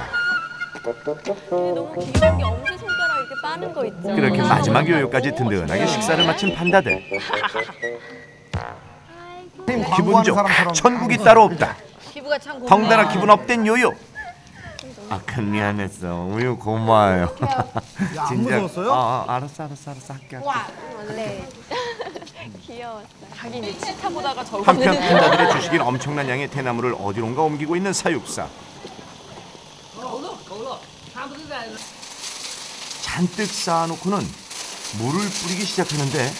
너무 귀여운 게 엄지 손가락 이렇게 빠는 거 있죠. 그렇게 마지막 요요까지 든든하게 식사를 마친 판다들. 기분 좋아. 천국이 따로 없다. 피부가 참 고마워. 덩달아 기분 업된 요요. 큰 미안했어. 우유 고마워요. 안 무서웠어요? 알았어 할게. 네. 귀여웠어. 하긴 이제 치타 보다가 저거 한편 판다들의 주식인 엄청난 양의 대나무를 어디론가 옮기고 있는 사육사. 잔뜩 쌓아놓고는 물을 뿌리기 시작하는데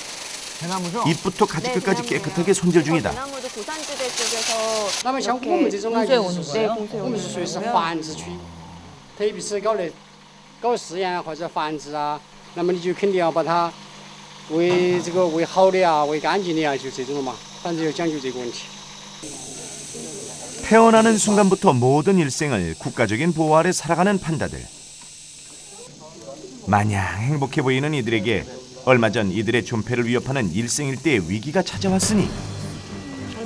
대나무죠? 잎부터 가지 끝까지 깨끗하게 손질 중이다. 대나무도 고산지대 쪽에서 那么像我们这种呢， 공수해 오는 거예요? 我们是属于是繁殖区，特别是搞饲养或者繁殖啊，那么你就肯定要把它喂好的啊，喂干净的啊，就这种嘛，反正要讲究这个问题。 태어나는 순간부터 모든 일생을 국가적인 보호 아래 살아가는 판다들. 마냥 행복해 보이는 이들에게 얼마 전 이들의 존폐를 위협하는 일생일대의 위기가 찾아왔으니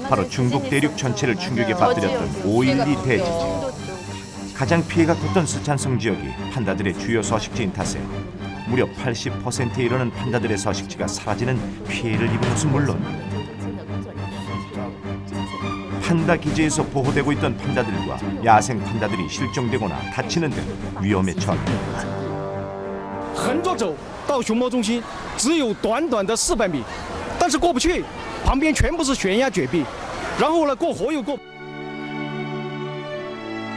바로 중국 대륙 전체를 충격에 빠뜨렸던 5.12 대지진. 가장 피해가 컸던 스촨성 지역이 판다들의 주요 서식지인 탓에 무려 80%에 이르는 판다들의 서식지가 사라지는 피해를 입은 것은 물론 판다 기지에서 보호되고 있던 판다들과 야생 판다들이 실종되거나 다치는 등 위험에 처했다. 横着走到熊猫中心只有短短的400米，但是过不去，旁边全部是悬崖绝壁，然后呢过河又过。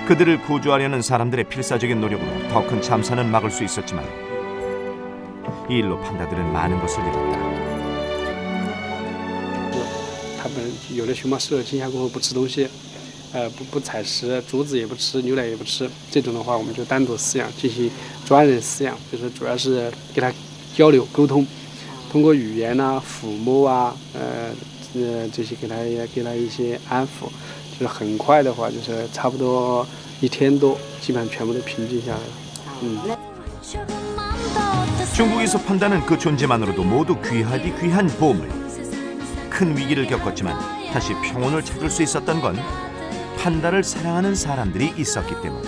그들을 구조하려는 사람들의 필사적인 노력으로 더 큰 참사는 막을 수 있었지만 이 일로 판다들은 많은 것을 잃었다. 他们有的熊猫受了惊吓过后不吃东西，不采食，竹子也不吃，牛奶也不吃。这种的话，我们就单独饲养，进行专人饲养，就是主要是跟它交流沟通，通过语言啊、抚摸啊，这些给它一些安抚，就是很快的话，就是差不多1天多，基本上全部都平静下来了。 중국에서 판다는 그 존재만으로도 모두 귀하디 귀한 보물. 큰 위기를 겪었지만 다시 평온을 찾을 수 있었던 건 판다를 사랑하는 사람들이 있었기 때문.